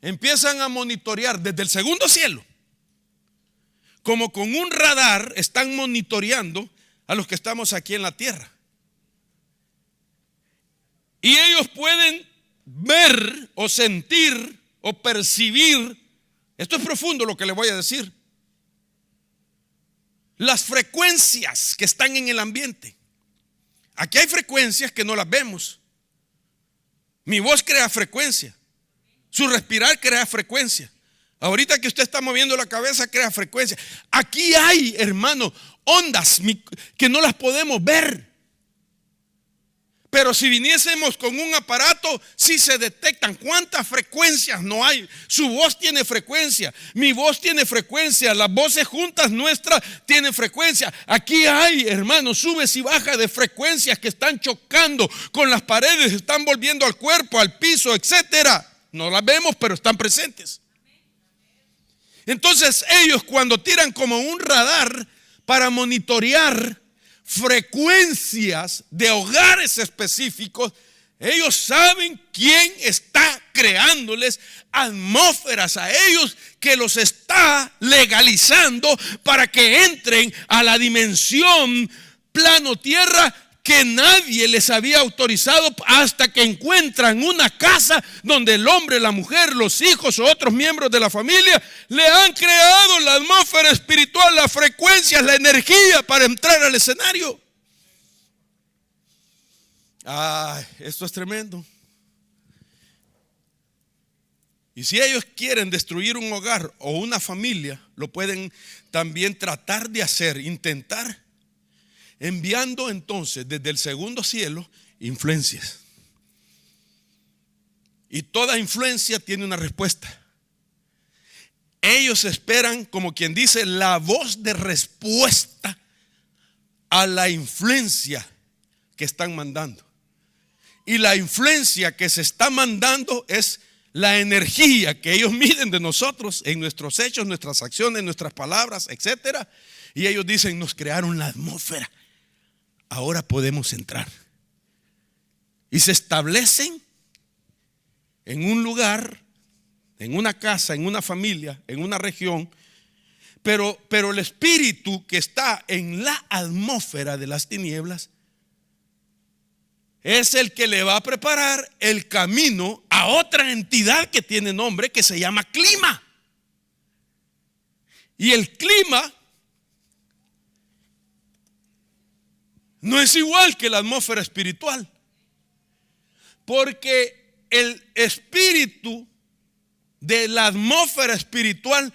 empiezan a monitorear desde el segundo cielo. Como con un radar están monitoreando a los que estamos aquí en la tierra. Y ellos pueden ver o sentir o percibir, esto es profundo lo que les voy a decir, las frecuencias que están en el ambiente. Aquí hay frecuencias que no las vemos. Mi voz crea frecuencia. Su respirar crea frecuencia. Ahorita que usted está moviendo la cabeza, crea frecuencia. Aquí hay, hermano, ondas que no las podemos ver. Pero si viniésemos con un aparato, sí se detectan. ¿Cuántas frecuencias no hay? Su voz tiene frecuencia, mi voz tiene frecuencia, las voces juntas nuestras tienen frecuencia. Aquí hay, hermanos, subes y bajas de frecuencias que están chocando con las paredes, están volviendo al cuerpo, al piso, etcétera. No las vemos, pero están presentes. Entonces ellos, cuando tiran como un radar para monitorear frecuencias de hogares específicos, ellos saben quién está creándoles atmósferas a ellos, que los está legalizando para que entren a la dimensión plano tierra que nadie les había autorizado, hasta que encuentran una casa donde el hombre, la mujer, los hijos o otros miembros de la familia le han creado la atmósfera espiritual, las frecuencias, la energía para entrar al escenario. Esto es tremendo. Y si ellos quieren destruir un hogar o una familia, lo pueden también tratar de hacer, intentar, enviando entonces desde el segundo cielo influencias. Y toda influencia tiene una respuesta. Ellos esperan, como quien dice, la voz de respuesta a la influencia que están mandando. Y la influencia que se está mandando es la energía que ellos miden de nosotros en nuestros hechos, nuestras acciones, nuestras palabras, etcétera. Y ellos dicen: nos crearon la atmósfera, ahora podemos entrar. Y se establecen en un lugar, en una casa, en una familia, en una región. Pero el espíritu que está en la atmósfera de las tinieblas es el que le va a preparar el camino a otra entidad que tiene nombre, que se llama clima. Y el clima no es igual que la atmósfera espiritual, porque el espíritu de la atmósfera espiritual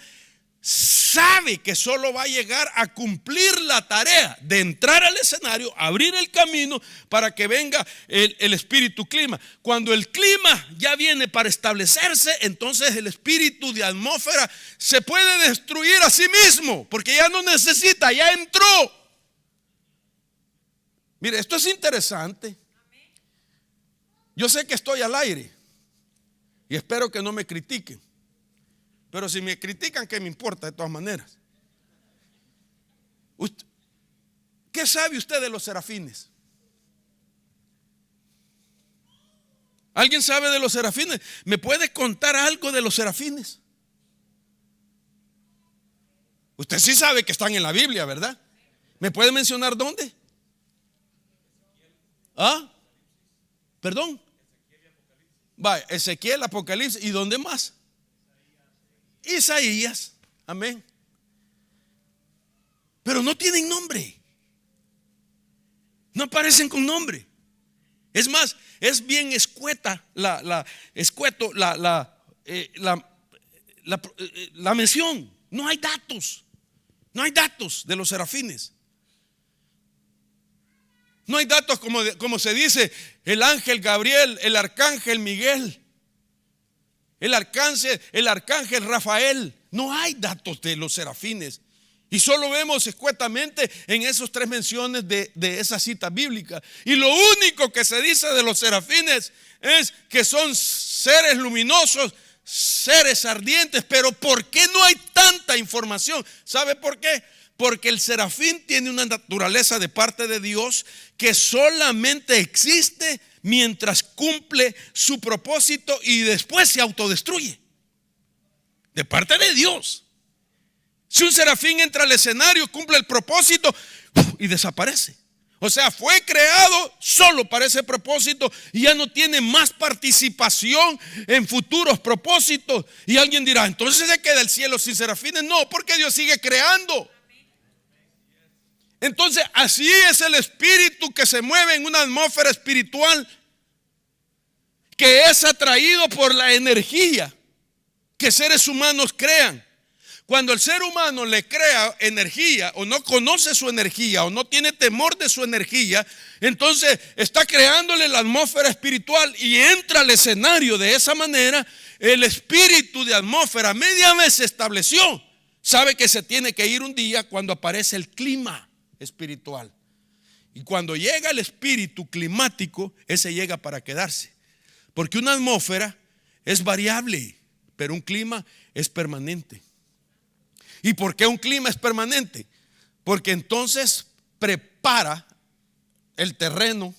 sabe que solo va a llegar a cumplir la tarea de entrar al escenario, abrir el camino para que venga el espíritu clima. Cuando el clima ya viene para establecerse, entonces el espíritu de atmósfera se puede destruir a sí mismo, porque ya no necesita, ya entró. Mire, esto es interesante. Yo sé que estoy al aire y espero que no me critiquen. Pero si me critican, ¿qué me importa de todas maneras? ¿Qué sabe usted de los serafines? ¿Alguien sabe de los serafines? ¿Me puede contar algo de los serafines? Usted sí sabe que están en la Biblia, ¿verdad? ¿Me puede mencionar dónde? ¿Ah? ¿Perdón? Va, Ezequiel, Apocalipsis. ¿Y dónde más? Isaías. Amén. Pero no tienen nombre. No aparecen con nombre. Es más, es bien escueta la mención. No hay datos. No hay datos de los serafines. No hay datos como se dice el ángel Gabriel, el arcángel Miguel, el arcángel Rafael. No hay datos de los serafines. Y solo vemos escuetamente en esos 3 menciones de esa cita bíblica. Y lo único que se dice de los serafines es que son seres luminosos, seres ardientes. Pero ¿por qué no hay tanta información? ¿Sabe por qué? Porque el serafín tiene una naturaleza de parte de Dios que solamente existe mientras cumple su propósito y después se autodestruye. De parte de Dios. Si un serafín entra al escenario, cumple el propósito y desaparece. O sea, fue creado solo para ese propósito y ya no tiene más participación en futuros propósitos. Y alguien dirá, entonces se queda el cielo sin serafines. No, porque Dios sigue creando. Entonces así es el espíritu que se mueve en una atmósfera espiritual, que es atraído por la energía que seres humanos crean. Cuando el ser humano le crea energía o no conoce su energía o no tiene temor de su energía, entonces está creándole la atmósfera espiritual y entra al escenario de esa manera. El espíritu de atmósfera media vez se estableció. Sabe que se tiene que ir un día cuando aparece el clima espiritual. Y cuando llega el espíritu climático, ese llega para quedarse. Porque una atmósfera es variable, pero un clima es permanente. ¿Y por qué un clima es permanente? Porque entonces prepara el terreno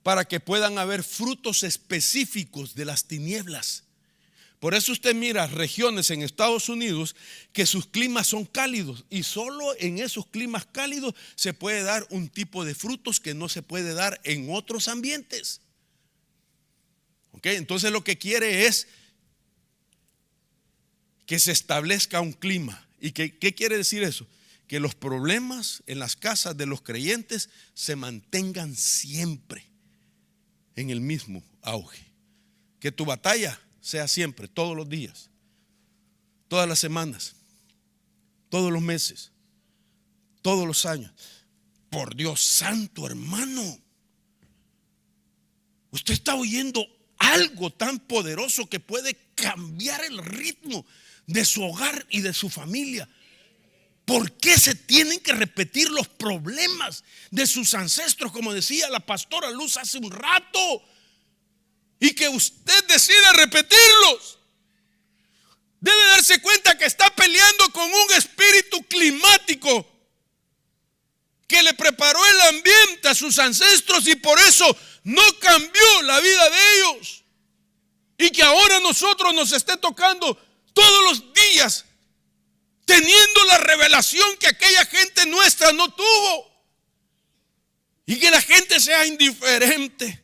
para que puedan haber frutos específicos de las tinieblas. Por eso usted mira regiones en Estados Unidos que sus climas son cálidos y solo en esos climas cálidos se puede dar un tipo de frutos que no se puede dar en otros ambientes. ¿Ok? Entonces lo que quiere es que se establezca un clima. ¿Y qué quiere decir eso? Que los problemas en las casas de los creyentes se mantengan siempre en el mismo auge. Que tu batalla sea siempre, todos los días, todas las semanas, todos los meses, todos los años. Por Dios santo, hermano, usted está oyendo algo tan poderoso que puede cambiar el ritmo de su hogar y de su familia. ¿Por qué se tienen que repetir los problemas de sus ancestros, como decía la pastora Luz hace un rato? Y que usted decida repetirlos. Debe darse cuenta que está peleando con un espíritu climático que le preparó el ambiente a sus ancestros y por eso no cambió la vida de ellos. Y que ahora nosotros nos esté tocando todos los días, teniendo la revelación que aquella gente nuestra no tuvo. Y que la gente sea indiferente,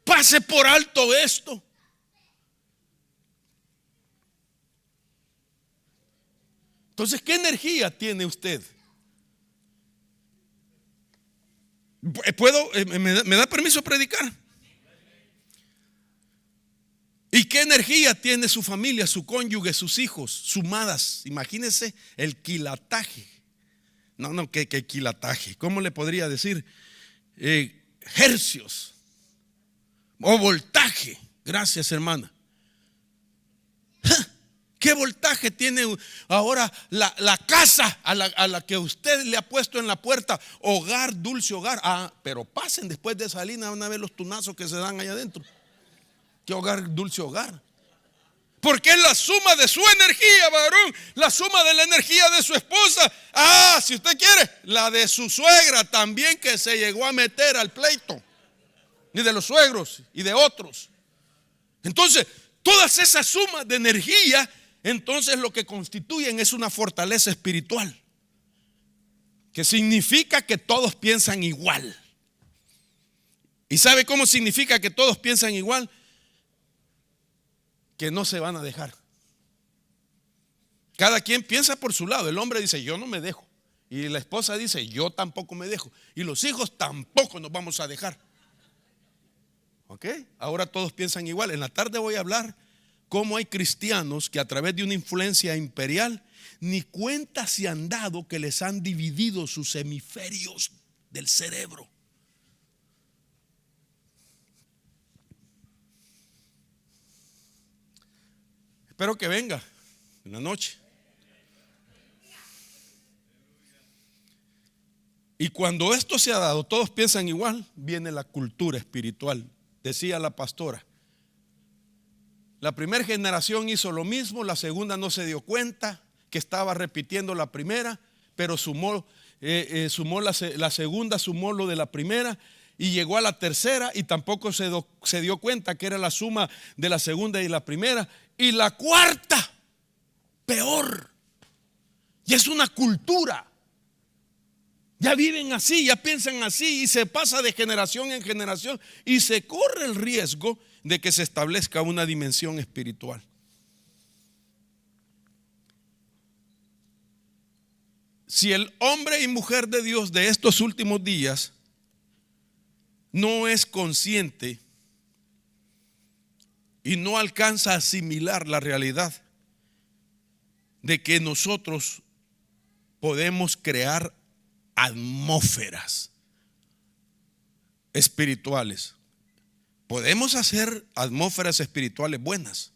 pase por alto esto. Entonces, ¿qué energía tiene usted? ¿Me da permiso predicar? ¿Y qué energía tiene su familia, su cónyuge, sus hijos, sumadas? Imagínense el quilataje. No, ¿qué quilataje? ¿Cómo le podría decir? Hercios o voltaje. Gracias, hermana. ¿Qué voltaje tiene ahora la casa a la que usted le ha puesto en la puerta? Hogar, dulce hogar. Pero pasen después de salir, van a ver los tunazos que se dan allá adentro. ¿Qué hogar, dulce hogar? Porque es la suma de su energía, varón, la suma de la energía de su esposa. Si usted quiere, la de su suegra también, que se llegó a meter al pleito, ni de los suegros y de otros. Entonces, todas esas sumas de energía entonces lo que constituyen es una fortaleza espiritual, que significa que todos piensan igual. ¿Y sabe cómo significa que todos piensan igual? Que no se van a dejar. Cada quien piensa por su lado. El hombre dice, yo no me dejo. Y la esposa dice, yo tampoco me dejo. Y los hijos tampoco nos vamos a dejar. ¿Ok? Ahora todos piensan igual. En la tarde voy a hablar cómo hay cristianos que a través de una influencia imperial ni cuenta se han dado que les han dividido sus hemisferios del cerebro. Espero que venga en la noche. Y cuando esto se ha dado, todos piensan igual, viene la cultura espiritual. Decía la pastora, la primera generación hizo lo mismo, la segunda no se dio cuenta que estaba repitiendo la primera, pero la segunda sumó lo de la primera y llegó a la tercera y tampoco se dio cuenta que era la suma de la segunda y la primera. Y la cuarta, peor. Y es una cultura. Ya viven así, ya piensan así y se pasa de generación en generación y se corre el riesgo de que se establezca una dimensión espiritual. Si el hombre y mujer de Dios de estos últimos días no es consciente y no alcanza a asimilar la realidad de que nosotros podemos crear atmósferas espirituales, podemos hacer atmósferas espirituales buenas.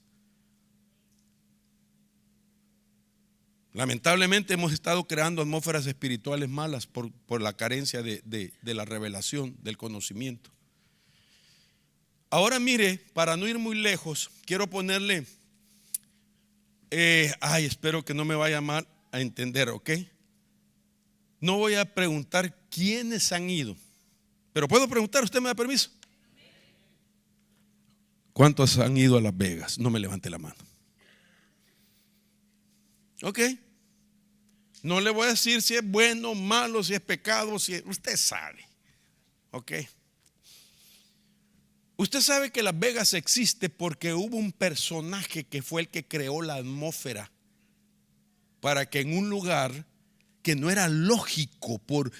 Lamentablemente hemos estado creando atmósferas espirituales malas por la carencia de la revelación, del conocimiento. Ahora mire, para no ir muy lejos, quiero ponerle, espero que no me vaya mal a entender, ¿ok? No voy a preguntar quiénes han ido, pero puedo preguntar, ¿usted me da permiso? ¿Cuántos han ido a Las Vegas? No me levante la mano. Ok. No le voy a decir si es bueno, malo, si es pecado, usted sabe. Ok. Usted sabe que Las Vegas existe porque hubo un personaje que fue el que creó la atmósfera para que en un lugar que no era lógico por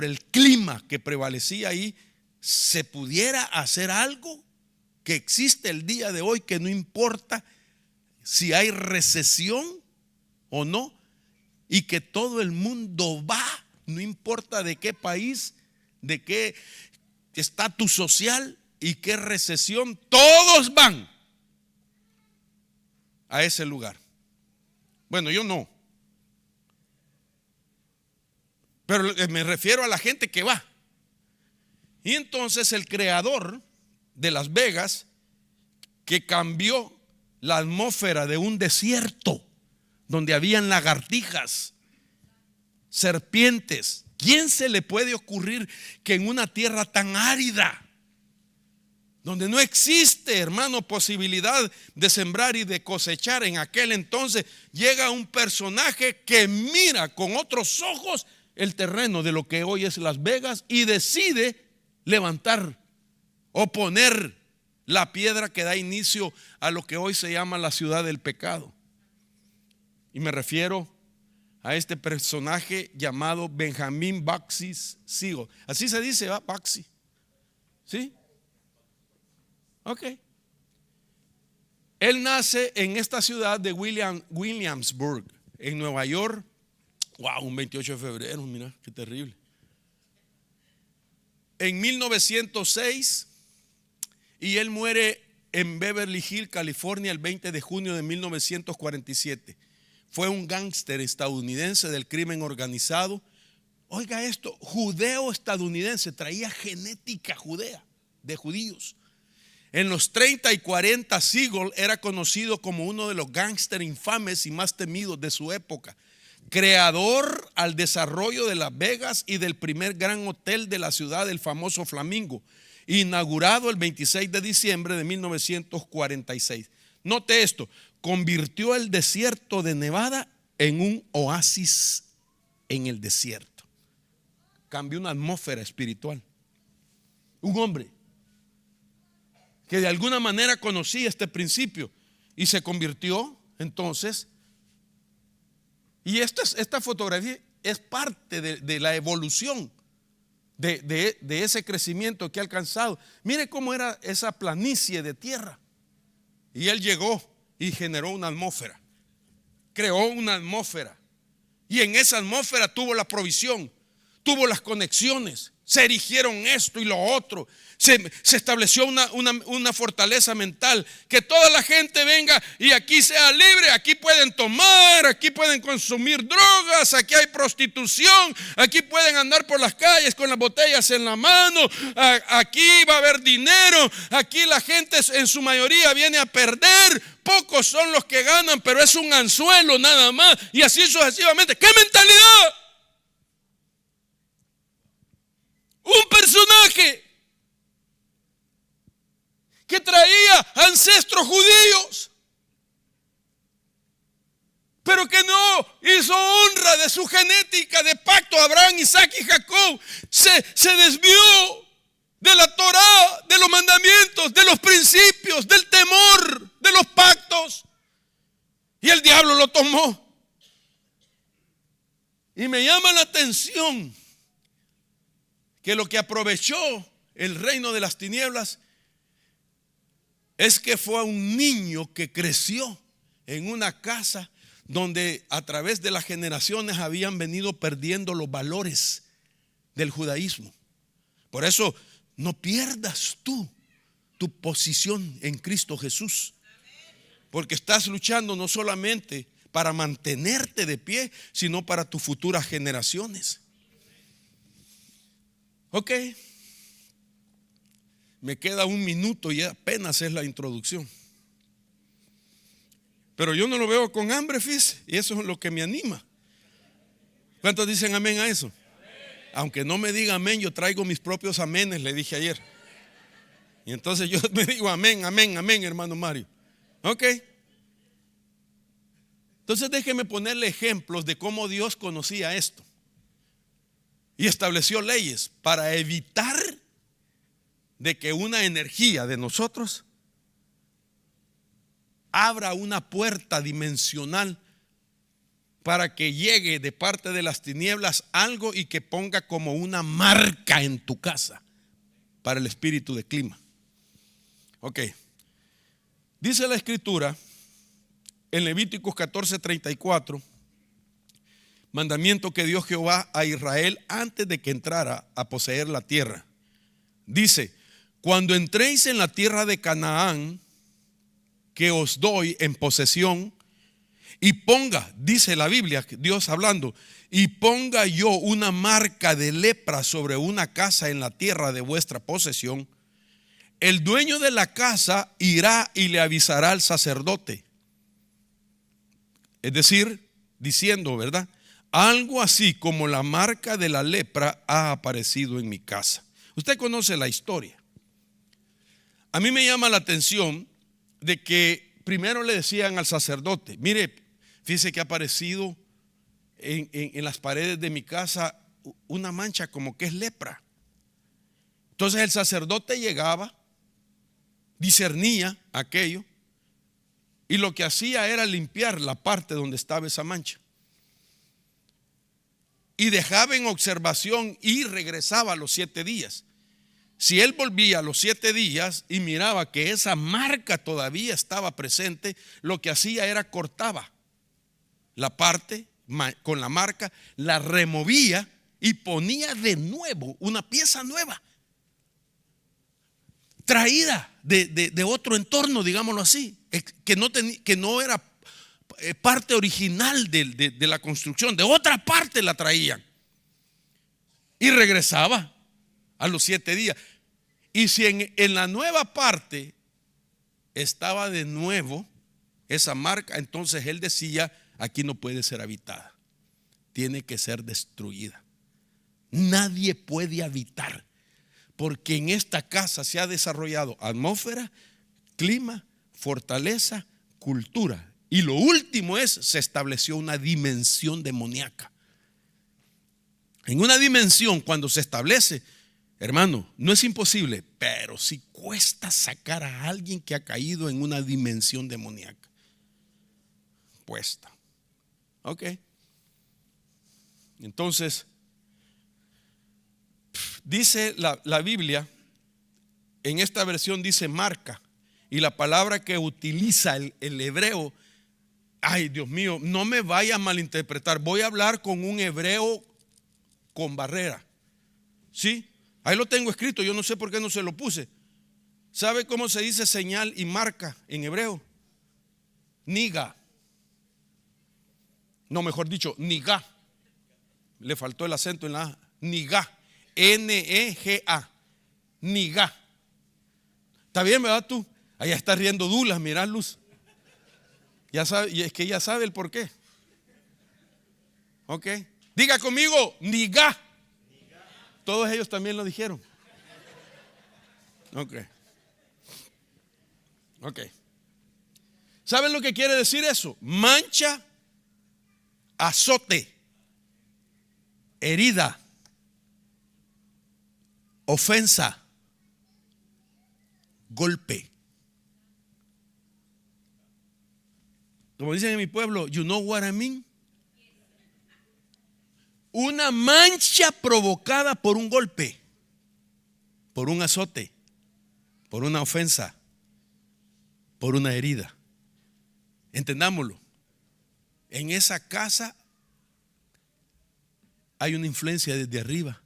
el clima que prevalecía ahí, se pudiera hacer algo que existe el día de hoy, que no importa si hay recesión o no, y que todo el mundo va, no importa de qué país, de qué estatus social y qué recesión, todos van a ese lugar. Bueno, yo no, pero me refiero a la gente que va. Y entonces el creador de Las Vegas, que cambió la atmósfera de un desierto donde habían lagartijas, serpientes. ¿Quién se le puede ocurrir que en una tierra tan árida, donde no existe, hermano, posibilidad de sembrar y de cosechar, en aquel entonces llega un personaje que mira con otros ojos el terreno de lo que hoy es Las Vegas y decide levantar o poner la piedra que da inicio a lo que hoy se llama la ciudad del pecado? Y me refiero a este personaje llamado Benjamin Bugsy Siegel. Así se dice, ¿va? Bugsy. ¿Sí? Ok. Él nace en esta ciudad de Williamsburg, en Nueva York. Wow, un 28 de febrero, mira, qué terrible. En 1906, y él muere en Beverly Hills, California, el 20 de junio de 1947. Fue un gángster estadounidense del crimen organizado. Oiga esto, judeo-estadounidense, traía genética judea, de judíos. En los 30 y 40, Siegel era conocido como uno de los gángsters infames y más temidos de su época. Creador al desarrollo de Las Vegas y del primer gran hotel de la ciudad, el famoso Flamingo, inaugurado el 26 de diciembre de 1946. Note esto: convirtió el desierto de Nevada en un oasis en el desierto. Cambió una atmósfera espiritual. Un hombre que de alguna manera conocía este principio y se convirtió entonces. Y esta fotografía es parte de la evolución de ese crecimiento que ha alcanzado. Mire cómo era esa planicie de tierra. Y él llegó y generó una atmósfera. Creó una atmósfera. Y en esa atmósfera tuvo la provisión, tuvo las conexiones. Se erigieron esto y lo otro. Se estableció una fortaleza mental. Que toda la gente venga y aquí sea libre. Aquí pueden tomar, aquí pueden consumir drogas, aquí hay prostitución, aquí pueden andar por las calles con las botellas en la mano. Aquí va a haber dinero. Aquí la gente en su mayoría viene a perder. Pocos son los que ganan, pero es un anzuelo nada más. Y así sucesivamente. ¿Qué mentalidad? Un personaje que traía ancestros judíos, pero que no hizo honra de su genética de pacto. Abraham, Isaac y Jacob se desvió de la Torá, de los mandamientos, de los principios, del temor, de los pactos, y el diablo lo tomó. Y me llama la atención que lo que aprovechó el reino de las tinieblas es que fue un niño que creció en una casa donde a través de las generaciones habían venido perdiendo los valores del judaísmo. Por eso no pierdas tú tu posición en Cristo Jesús, porque estás luchando no solamente para mantenerte de pie, sino para tus futuras generaciones. Ok, me queda un minuto y apenas es la introducción. Pero yo no lo veo con hambre, fíjese, y eso es lo que me anima. ¿Cuántos dicen amén a eso? Aunque no me diga amén, yo traigo mis propios amenes, le dije ayer. Y entonces yo me digo amén, amén, amén, hermano Mario. Ok. Entonces déjeme ponerle ejemplos de cómo Dios conocía esto. Y estableció leyes para evitar de que una energía de nosotros abra una puerta dimensional para que llegue de parte de las tinieblas algo y que ponga como una marca en tu casa para el espíritu de clima. Ok. Dice la escritura en Levíticos 14:34, mandamiento que dio Jehová a Israel antes de que entrara a poseer la tierra. Dice: cuando entréis en la tierra de Canaán, que os doy en posesión, y ponga, dice la Biblia, Dios hablando, y ponga yo una marca de lepra sobre una casa en la tierra de vuestra posesión, el dueño de la casa irá y le avisará al sacerdote. Es decir, diciendo, ¿verdad? Algo así como la marca de la lepra ha aparecido en mi casa. Usted conoce la historia. A mí me llama la atención de que primero le decían al sacerdote: mire, fíjese que ha aparecido en las paredes de mi casa una mancha como que es lepra. Entonces el sacerdote llegaba, discernía aquello, y lo que hacía era limpiar la parte donde estaba esa mancha. Y dejaba en observación y regresaba a los 7 días. Si él volvía a los 7 días y miraba que esa marca todavía estaba presente, lo que hacía era cortaba la parte con la marca, la removía y ponía de nuevo una pieza nueva, traída de otro entorno, digámoslo así, que no era parte original de la construcción, de otra parte la traían. Y regresaba a los 7 días. Y si en la nueva parte estaba de nuevo esa marca, entonces él decía: aquí no puede ser habitada, tiene que ser destruida. Nadie puede habitar, porque en esta casa se ha desarrollado atmósfera, clima, fortaleza, cultura Y lo último es, se estableció una dimensión demoníaca. En una dimensión, cuando se establece, hermano, no es imposible, pero sí cuesta sacar a alguien que ha caído en una dimensión demoníaca. Cuesta. Ok. Entonces, dice la Biblia, en esta versión dice marca, y la palabra que utiliza el hebreo, ay Dios mío, no me vaya a malinterpretar, voy a hablar con un hebreo con barrera. ¿Sí? Ahí lo tengo escrito, yo no sé por qué no se lo puse. ¿Sabe cómo se dice señal y marca en hebreo? Niga. No, mejor dicho, niga. Le faltó el acento en la A. Niga. N-E-G-A. Niga. ¿Está bien, verdad tú? Allá está riendo Dulas, mirá, Luz. Ya sabe, y es que ya sabe el por qué. Ok. Diga conmigo, niga. Todos ellos también lo dijeron. Ok. Ok. ¿Saben lo que quiere decir eso? Mancha, azote, herida, ofensa, golpe. Como dicen en mi pueblo, you know what I mean? Una mancha provocada por un golpe, por un azote, por una ofensa, por una herida. Entendámoslo. En esa casa hay una influencia desde arriba,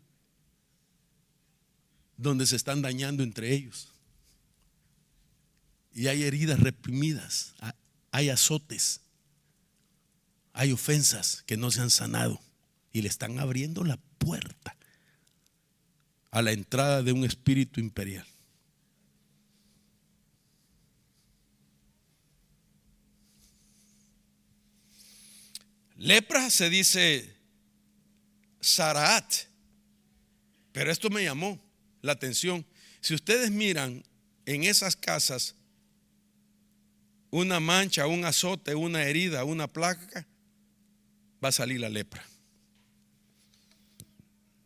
donde se están dañando entre ellos. Y hay heridas reprimidas, hay azotes, hay ofensas que no se han sanado. Y le están abriendo la puerta a la entrada de un espíritu imperial. Lepra se dice Saraat, pero esto me llamó la atención. Si ustedes miran en esas casas una mancha, un azote, una herida, una placa, va a salir la lepra.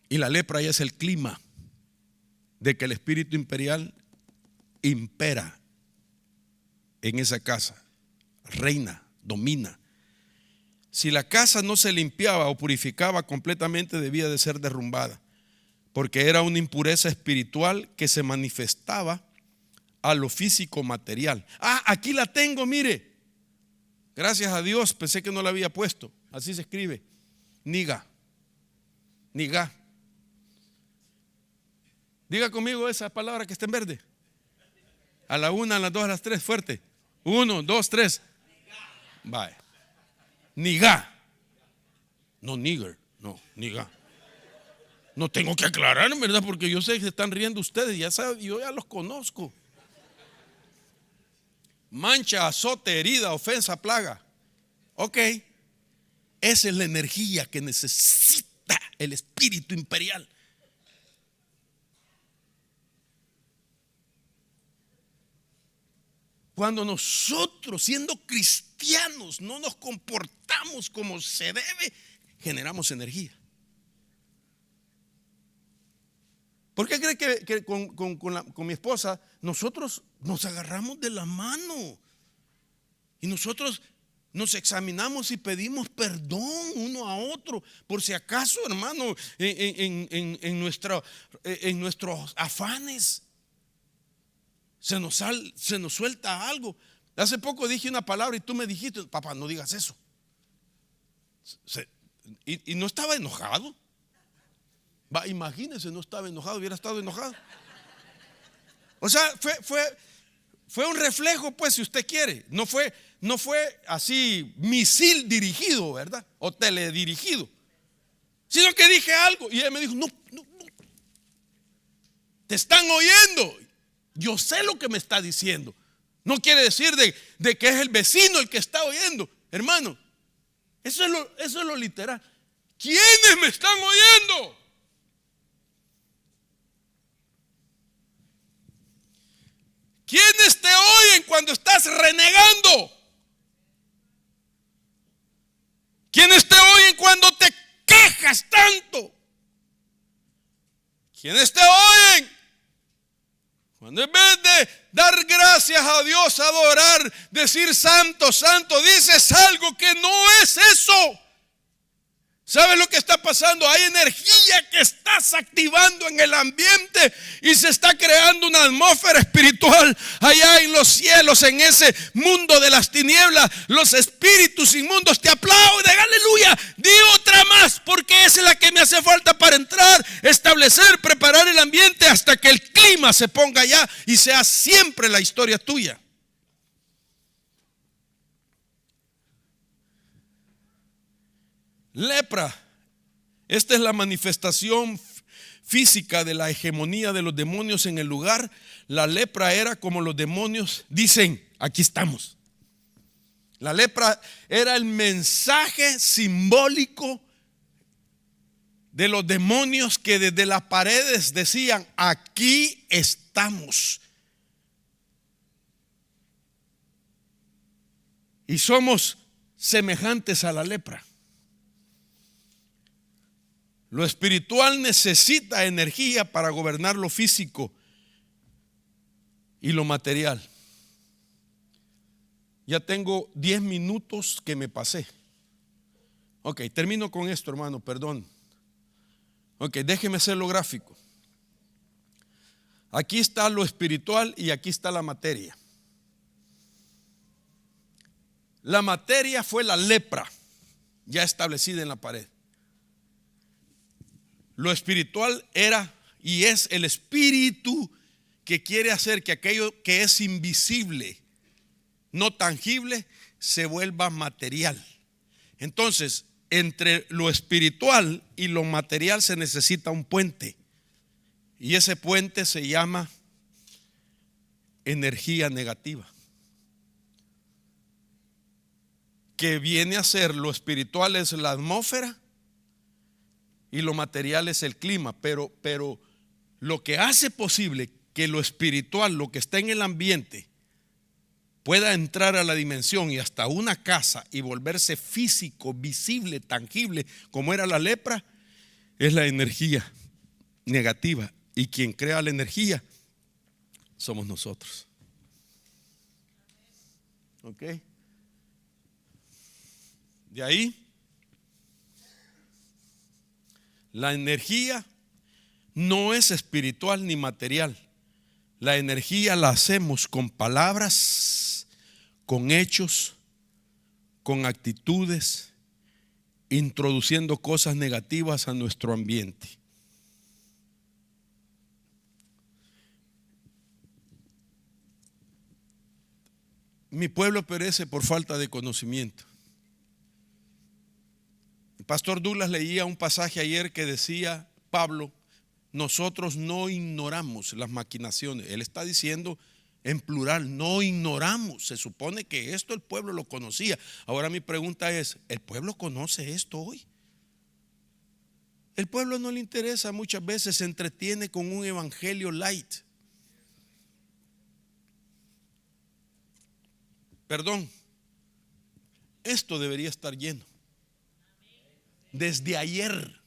Y la lepra ya es el clima de que el espíritu imperial impera en esa casa, reina, domina. Si la casa no se limpiaba o purificaba completamente, debía de ser derrumbada, porque era una impureza espiritual que se manifestaba a lo físico material. Aquí la tengo, mire. Gracias a Dios, pensé que no la había puesto. Así se escribe. Niga. Niga. Diga conmigo esa palabra que está en verde. A la 1, a las 2, a las 3, fuerte. 1, 2, 3. Vaya. Niga. No nigger, no, niga. No tengo que aclarar, ¿verdad? Porque yo sé que se están riendo ustedes, ya saben, yo ya los conozco. Mancha, azote, herida, ofensa, plaga. Ok. Esa es la energía que necesita el espíritu imperial. Cuando nosotros, siendo cristianos, no nos comportamos como se debe, generamos energía. ¿Por qué cree que con mi esposa nosotros nos agarramos de la mano? Y nosotros nos examinamos y pedimos perdón uno a otro. Por si acaso, hermano, en nuestros afanes se nos suelta algo. Hace poco dije una palabra y tú me dijiste, papá, no digas eso. Y no estaba enojado. Imagínense, no estaba enojado, hubiera estado enojado. O sea, fue un reflejo, pues, si usted quiere. No fue así misil dirigido, ¿verdad? O teledirigido. Sino que dije algo y ella me dijo, no. Te están oyendo. Yo sé lo que me está diciendo. No quiere decir de que es el vecino el que está oyendo. Hermano, eso es lo literal. ¿Quiénes me están oyendo? ¿Quiénes te oyen cuando estás renegando? ¿Quiénes te oyen? Cuando en vez de dar gracias a Dios, adorar, decir santo, santo, dices algo que no es eso. ¿Sabes lo que está pasando? Hay energía que estás activando en el ambiente y se está creando una atmósfera espiritual allá en los cielos, en ese mundo de las tinieblas. Los espíritus inmundos te aplauden, aleluya. Di otra más, porque esa es la que me hace falta para entrar, establecer, preparar el ambiente hasta que el clima se ponga allá y sea siempre la historia tuya. Lepra. Esta es la manifestación física de la hegemonía de los demonios en el lugar. La lepra era como los demonios dicen: aquí estamos. La lepra era el mensaje simbólico de los demonios que desde las paredes decían: aquí estamos. Y somos semejantes a la lepra. Lo espiritual necesita energía para gobernar lo físico y lo material. Ya tengo 10 minutos que me pasé. Ok, termino con esto, hermano, perdón. Ok, déjeme hacerlo gráfico. Aquí está lo espiritual y aquí está la materia. La materia fue la lepra, ya establecida en la pared. Lo espiritual era y es el espíritu que quiere hacer que aquello que es invisible, no tangible, se vuelva material. Entonces, entre lo espiritual y lo material se necesita un puente. Y ese puente se llama energía negativa, que viene a ser: lo espiritual es la atmósfera y lo material es el clima, pero lo que hace posible que lo espiritual, lo que está en el ambiente, pueda entrar a la dimensión y hasta una casa y volverse físico, visible, tangible, como era la lepra, es la energía negativa. Y quien crea la energía somos nosotros. ¿Ok? De ahí, la energía no es espiritual ni material. La energía la hacemos con palabras, con hechos, con actitudes, introduciendo cosas negativas a nuestro ambiente. Mi pueblo perece por falta de conocimiento. El pastor Douglas leía un pasaje ayer que decía Pablo: nosotros no ignoramos las maquinaciones. Él está diciendo en plural: no ignoramos. Se supone que esto el pueblo lo conocía. Ahora mi pregunta es: ¿el pueblo conoce esto hoy? El pueblo no le interesa, muchas veces se entretiene con un evangelio light. Perdón, esto debería estar lleno desde ayer.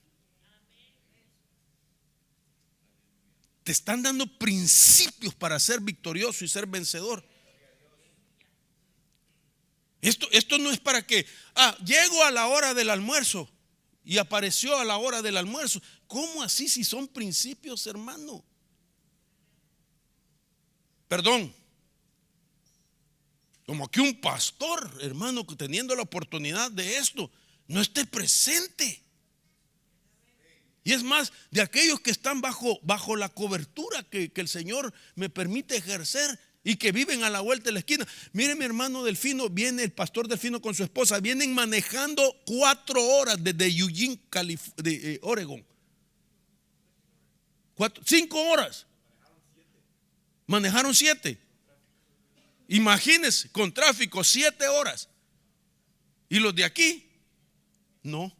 Te están dando principios para ser victorioso y ser vencedor. Esto no es para que llego a la hora del almuerzo y apareció a la hora del almuerzo. ¿Cómo así si son principios, hermano? Perdón. Como que un pastor, hermano, teniendo la oportunidad de esto, no esté presente. Y es más, de aquellos que están bajo la cobertura que el Señor me permite ejercer y que viven a la vuelta de la esquina. Mire, mi hermano Delfino, viene el pastor Delfino con su esposa, vienen manejando 4 horas desde Eugene, Oregon. 5 horas. Manejaron 7. Imagínense, con tráfico 7 horas. Y los de aquí, no.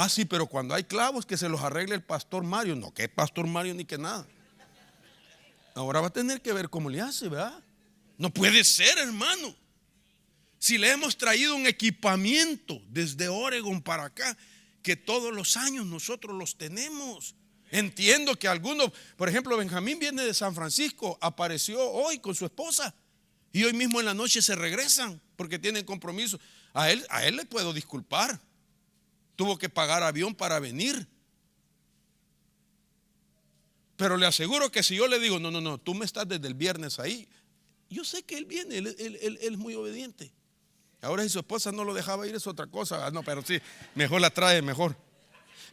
Sí, pero cuando hay clavos que se los arregle el pastor Mario. No, que pastor Mario ni que nada. Ahora va a tener que ver cómo le hace, ¿verdad? No puede ser, hermano. Si le hemos traído un equipamiento desde Oregon para acá, que todos los años nosotros los tenemos. Entiendo que algunos, por ejemplo, Benjamín viene de San Francisco, apareció hoy con su esposa y hoy mismo en la noche se regresan porque tienen compromiso. A él le puedo disculpar. Tuvo que pagar avión para venir. Pero le aseguro que si yo le digo, no, tú me estás desde el viernes ahí, yo sé que él viene, él es muy obediente. Ahora si su esposa no lo dejaba ir es otra cosa. No, pero sí, mejor la trae, mejor.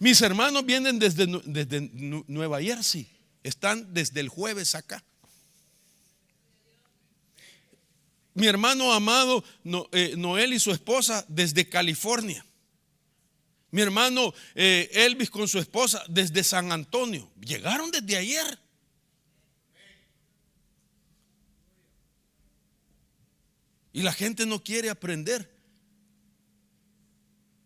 Mis hermanos vienen desde Nueva Jersey. Están desde el jueves acá. Mi hermano amado Noel y su esposa desde California. Mi hermano Elvis con su esposa desde San Antonio. Llegaron desde ayer. Y la gente no quiere aprender.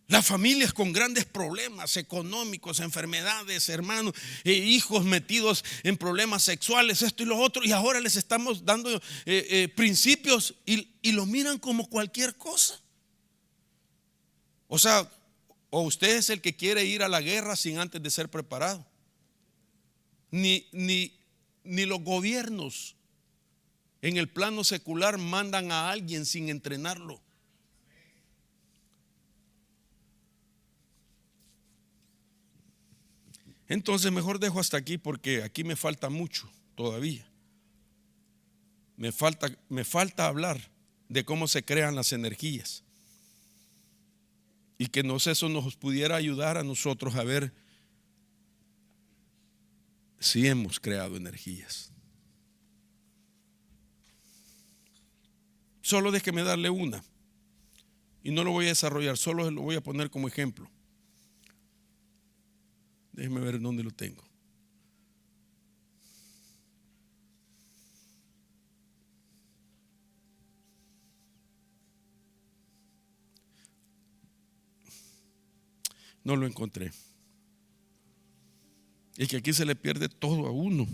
Las familias con grandes problemas económicos, enfermedades, hermanos, hijos metidos en problemas sexuales, esto y lo otro. Y ahora les estamos dando principios y lo miran como cualquier cosa. O sea, o usted es el que quiere ir a la guerra sin antes de ser preparado. Ni los gobiernos en el plano secular mandan a alguien sin entrenarlo. Entonces mejor dejo hasta aquí porque aquí me falta mucho todavía. Me falta hablar de cómo se crean las energías. Y que eso nos pudiera ayudar a nosotros a ver si hemos creado energías. Solo déjeme darle una. Y no lo voy a desarrollar, solo lo voy a poner como ejemplo. Déjeme ver dónde lo tengo. No lo encontré. Es que aquí se le pierde todo a uno.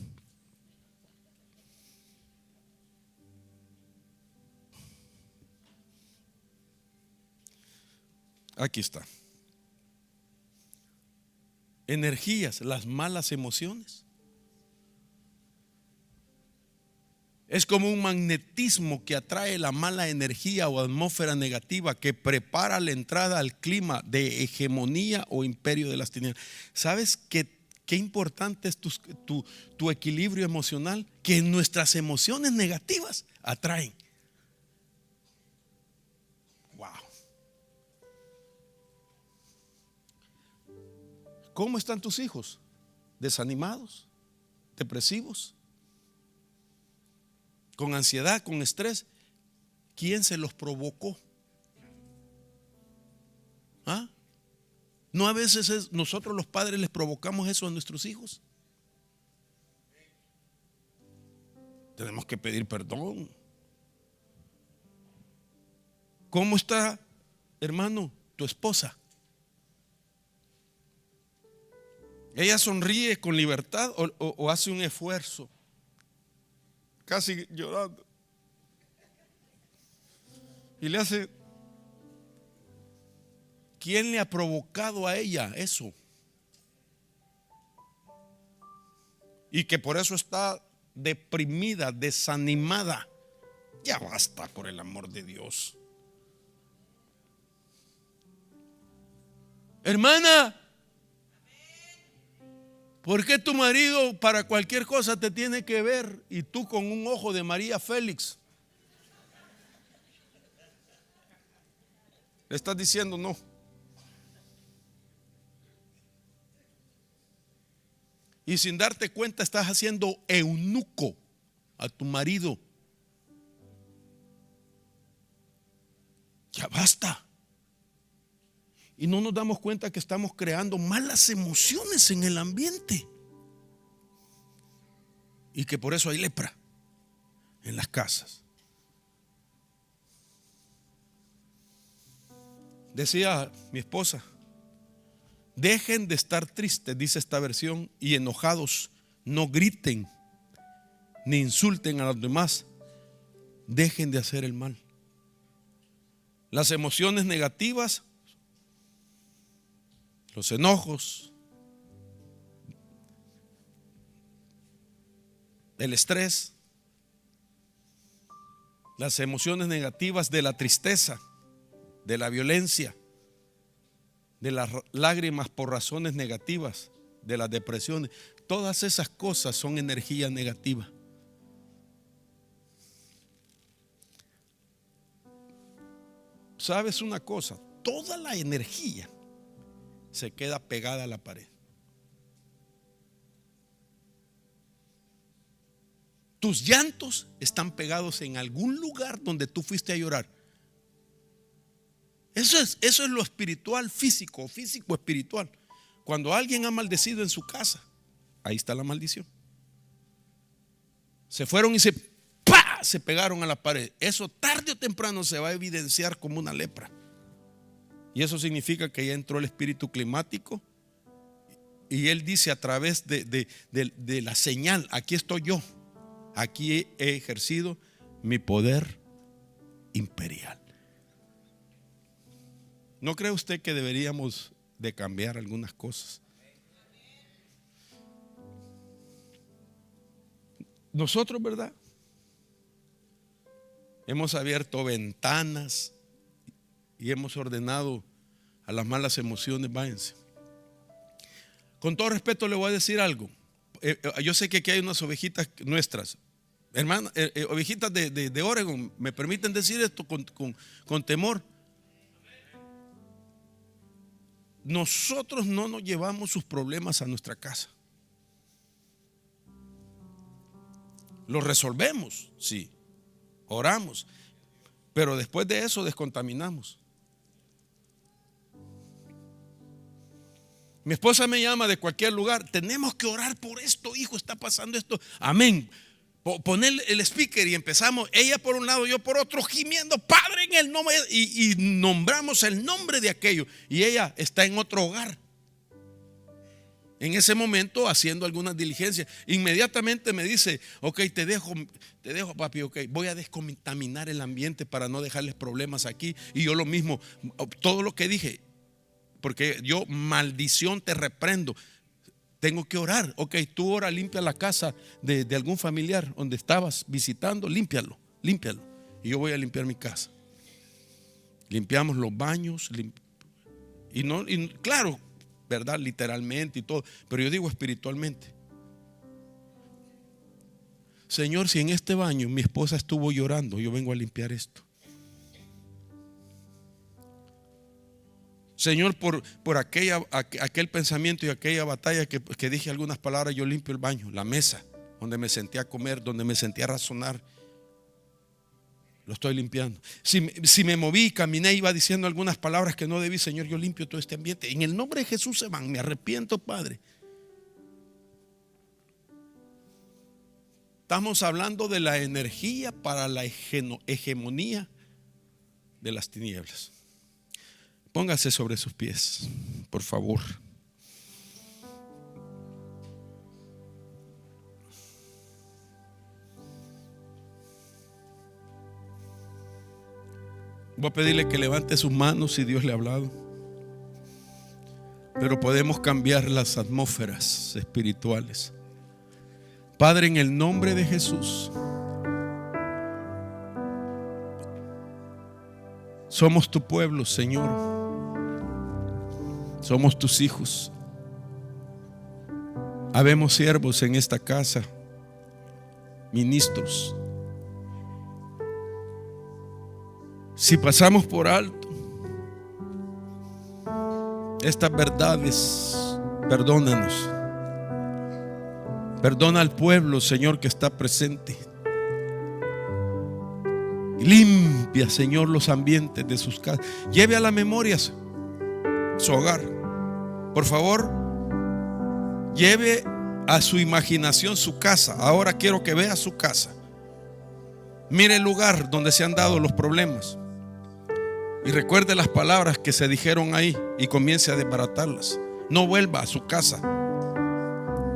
Aquí está. Energías, las malas emociones. Es como un magnetismo que atrae la mala energía o atmósfera negativa que prepara la entrada al clima de hegemonía o imperio de las tinieblas. ¿Sabes qué importante es tu equilibrio emocional? Que nuestras emociones negativas atraen. Wow. ¿Cómo están tus hijos? ¿Desanimados? ¿Depresivos? ¿Con ansiedad? ¿Con estrés? ¿Quién se los provocó? ¿Ah? ¿No a veces nosotros los padres les provocamos eso a nuestros hijos? Tenemos que pedir perdón. ¿Cómo está, hermano, tu esposa? ¿Ella sonríe con libertad o hace un esfuerzo? Casi llorando. Y le hace. ¿Quién le ha provocado a ella eso? Y que por eso está deprimida, desanimada. Ya basta, por el amor de Dios. Hermana, ¿por qué tu marido para cualquier cosa te tiene que ver y tú con un ojo de María Félix? Le estás diciendo no. Y sin darte cuenta estás haciendo eunuco a tu marido. Ya basta. Y no nos damos cuenta que estamos creando malas emociones en el ambiente. Y que por eso hay lepra en las casas. Decía mi esposa, dejen de estar tristes, dice esta versión, y enojados. No griten ni insulten a los demás. Dejen de hacer el mal. Las emociones negativas, los enojos, del estrés, las emociones negativas de la tristeza, de la violencia, de las lágrimas por razones negativas, de las depresiones. Todas esas cosas son energía negativa. ¿Sabes una cosa? Toda la energía se queda pegada a la pared. Tus llantos están pegados en algún lugar donde tú fuiste a llorar. Eso es lo espiritual, físico espiritual. Cuando alguien ha maldecido en su casa, ahí está la maldición. Se fueron y se pegaron a la pared. Eso tarde o temprano se va a evidenciar como una lepra. Y eso significa que ya entró el espíritu climático. Y él dice a través de la señal: aquí estoy yo. Aquí he ejercido mi poder imperial. ¿No cree usted que deberíamos de cambiar algunas cosas? Nosotros, ¿verdad? Hemos abierto ventanas y hemos ordenado a las malas emociones: váyanse. Con todo respeto le voy a decir algo. Yo sé que aquí hay unas ovejitas nuestras, hermanas, ovejitas de Oregon. Me permiten decir esto con temor. Nosotros no nos llevamos sus problemas a nuestra casa. Los resolvemos, sí. Oramos, pero después de eso descontaminamos. Mi esposa me llama de cualquier lugar: tenemos que orar por esto, hijo, está pasando esto. Amén. Poner el speaker y empezamos, ella por un lado, yo por otro, gimiendo: Padre, en el nombre, y nombramos el nombre de aquello. Y ella está en otro hogar, en ese momento haciendo algunas diligencias. Inmediatamente me dice: ok, te dejo papi, ok, voy a descontaminar el ambiente para no dejarles problemas aquí. Y yo lo mismo, todo lo que dije, porque yo, maldición, te reprendo. Tengo que orar. Ok, tú ora, limpia la casa de algún familiar donde estabas visitando, límpialo. Y yo voy a limpiar mi casa. Limpiamos los baños, y claro, ¿verdad? Literalmente y todo, pero yo digo espiritualmente. Señor, si en este baño mi esposa estuvo llorando, yo vengo a limpiar esto. Señor, por aquel pensamiento y aquella batalla que dije algunas palabras, yo limpio el baño, la mesa donde me senté a comer, donde me senté a razonar. Lo estoy limpiando. Si me moví, caminé, iba diciendo algunas palabras que no debí, Señor, yo limpio todo este ambiente. En el nombre de Jesús se van. Me arrepiento, Padre. Estamos hablando de la energía para la hegemonía de las tinieblas. Póngase sobre sus pies, por favor. Voy a pedirle que levante sus manos si Dios le ha hablado. Pero podemos cambiar las atmósferas espirituales. Padre, en el nombre de Jesús, somos tu pueblo, Señor. Somos tus hijos. Habemos siervos en esta casa, ministros. Si pasamos por alto estas verdades, perdónanos. Perdona al pueblo, Señor, que está presente. Limpia, Señor, los ambientes de sus casas. Lleve a la memoria su hogar. Por favor, lleve a su imaginación su casa. Ahora quiero que vea su casa. Mire el lugar donde se han dado los problemas. Y recuerde las palabras que se dijeron ahí y comience a desbaratarlas. No vuelva a su casa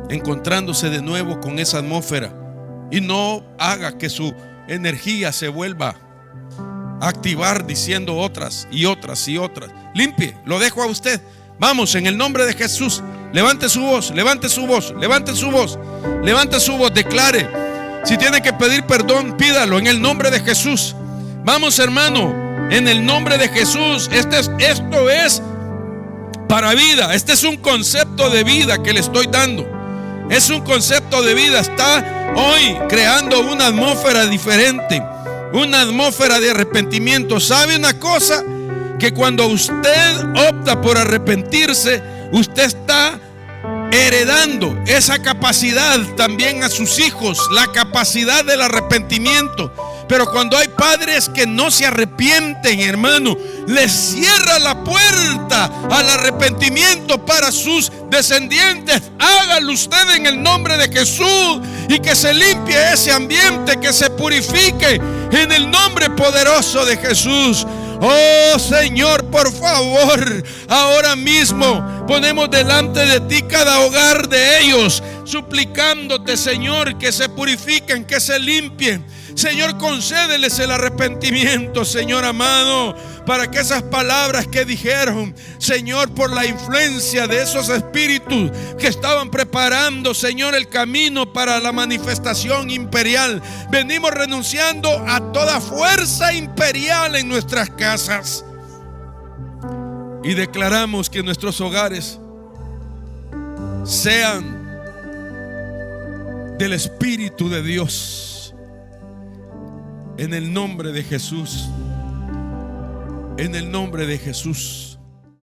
encontrándose de nuevo con esa atmósfera. Y no haga que su energía se vuelva a activar diciendo otras y otras y otras. Limpie, lo dejo a usted. Vamos, en el nombre de Jesús, levante su voz, levante su voz, levante su voz, levante su voz, declare: Si tiene que pedir perdón, pídalo en el nombre de Jesús. Vamos, hermano, en el nombre de Jesús. Esto es para vida. Este es un concepto de vida que le estoy dando. Es un concepto de vida. Está hoy creando una atmósfera diferente, una atmósfera de arrepentimiento. ¿Sabe una cosa? Que cuando usted opta por arrepentirse, usted está heredando esa capacidad también a sus hijos, la capacidad del arrepentimiento. Pero cuando hay padres que no se arrepienten, hermano, les cierra la puerta al arrepentimiento para sus descendientes. Hágalo usted en el nombre de Jesús y que se limpie ese ambiente, que se purifique en el nombre poderoso de Jesús. Oh Señor, por favor, ahora mismo ponemos delante de ti cada hogar de ellos, suplicándote, Señor, que se purifiquen, que se limpien. Señor, concédeles el arrepentimiento, Señor amado, para que esas palabras que dijeron, Señor, por la influencia de esos espíritus que estaban preparando, Señor, el camino para la manifestación imperial, venimos renunciando a toda fuerza imperial en nuestras casas y declaramos que nuestros hogares sean del Espíritu de Dios. En el nombre de Jesús. En el nombre de Jesús.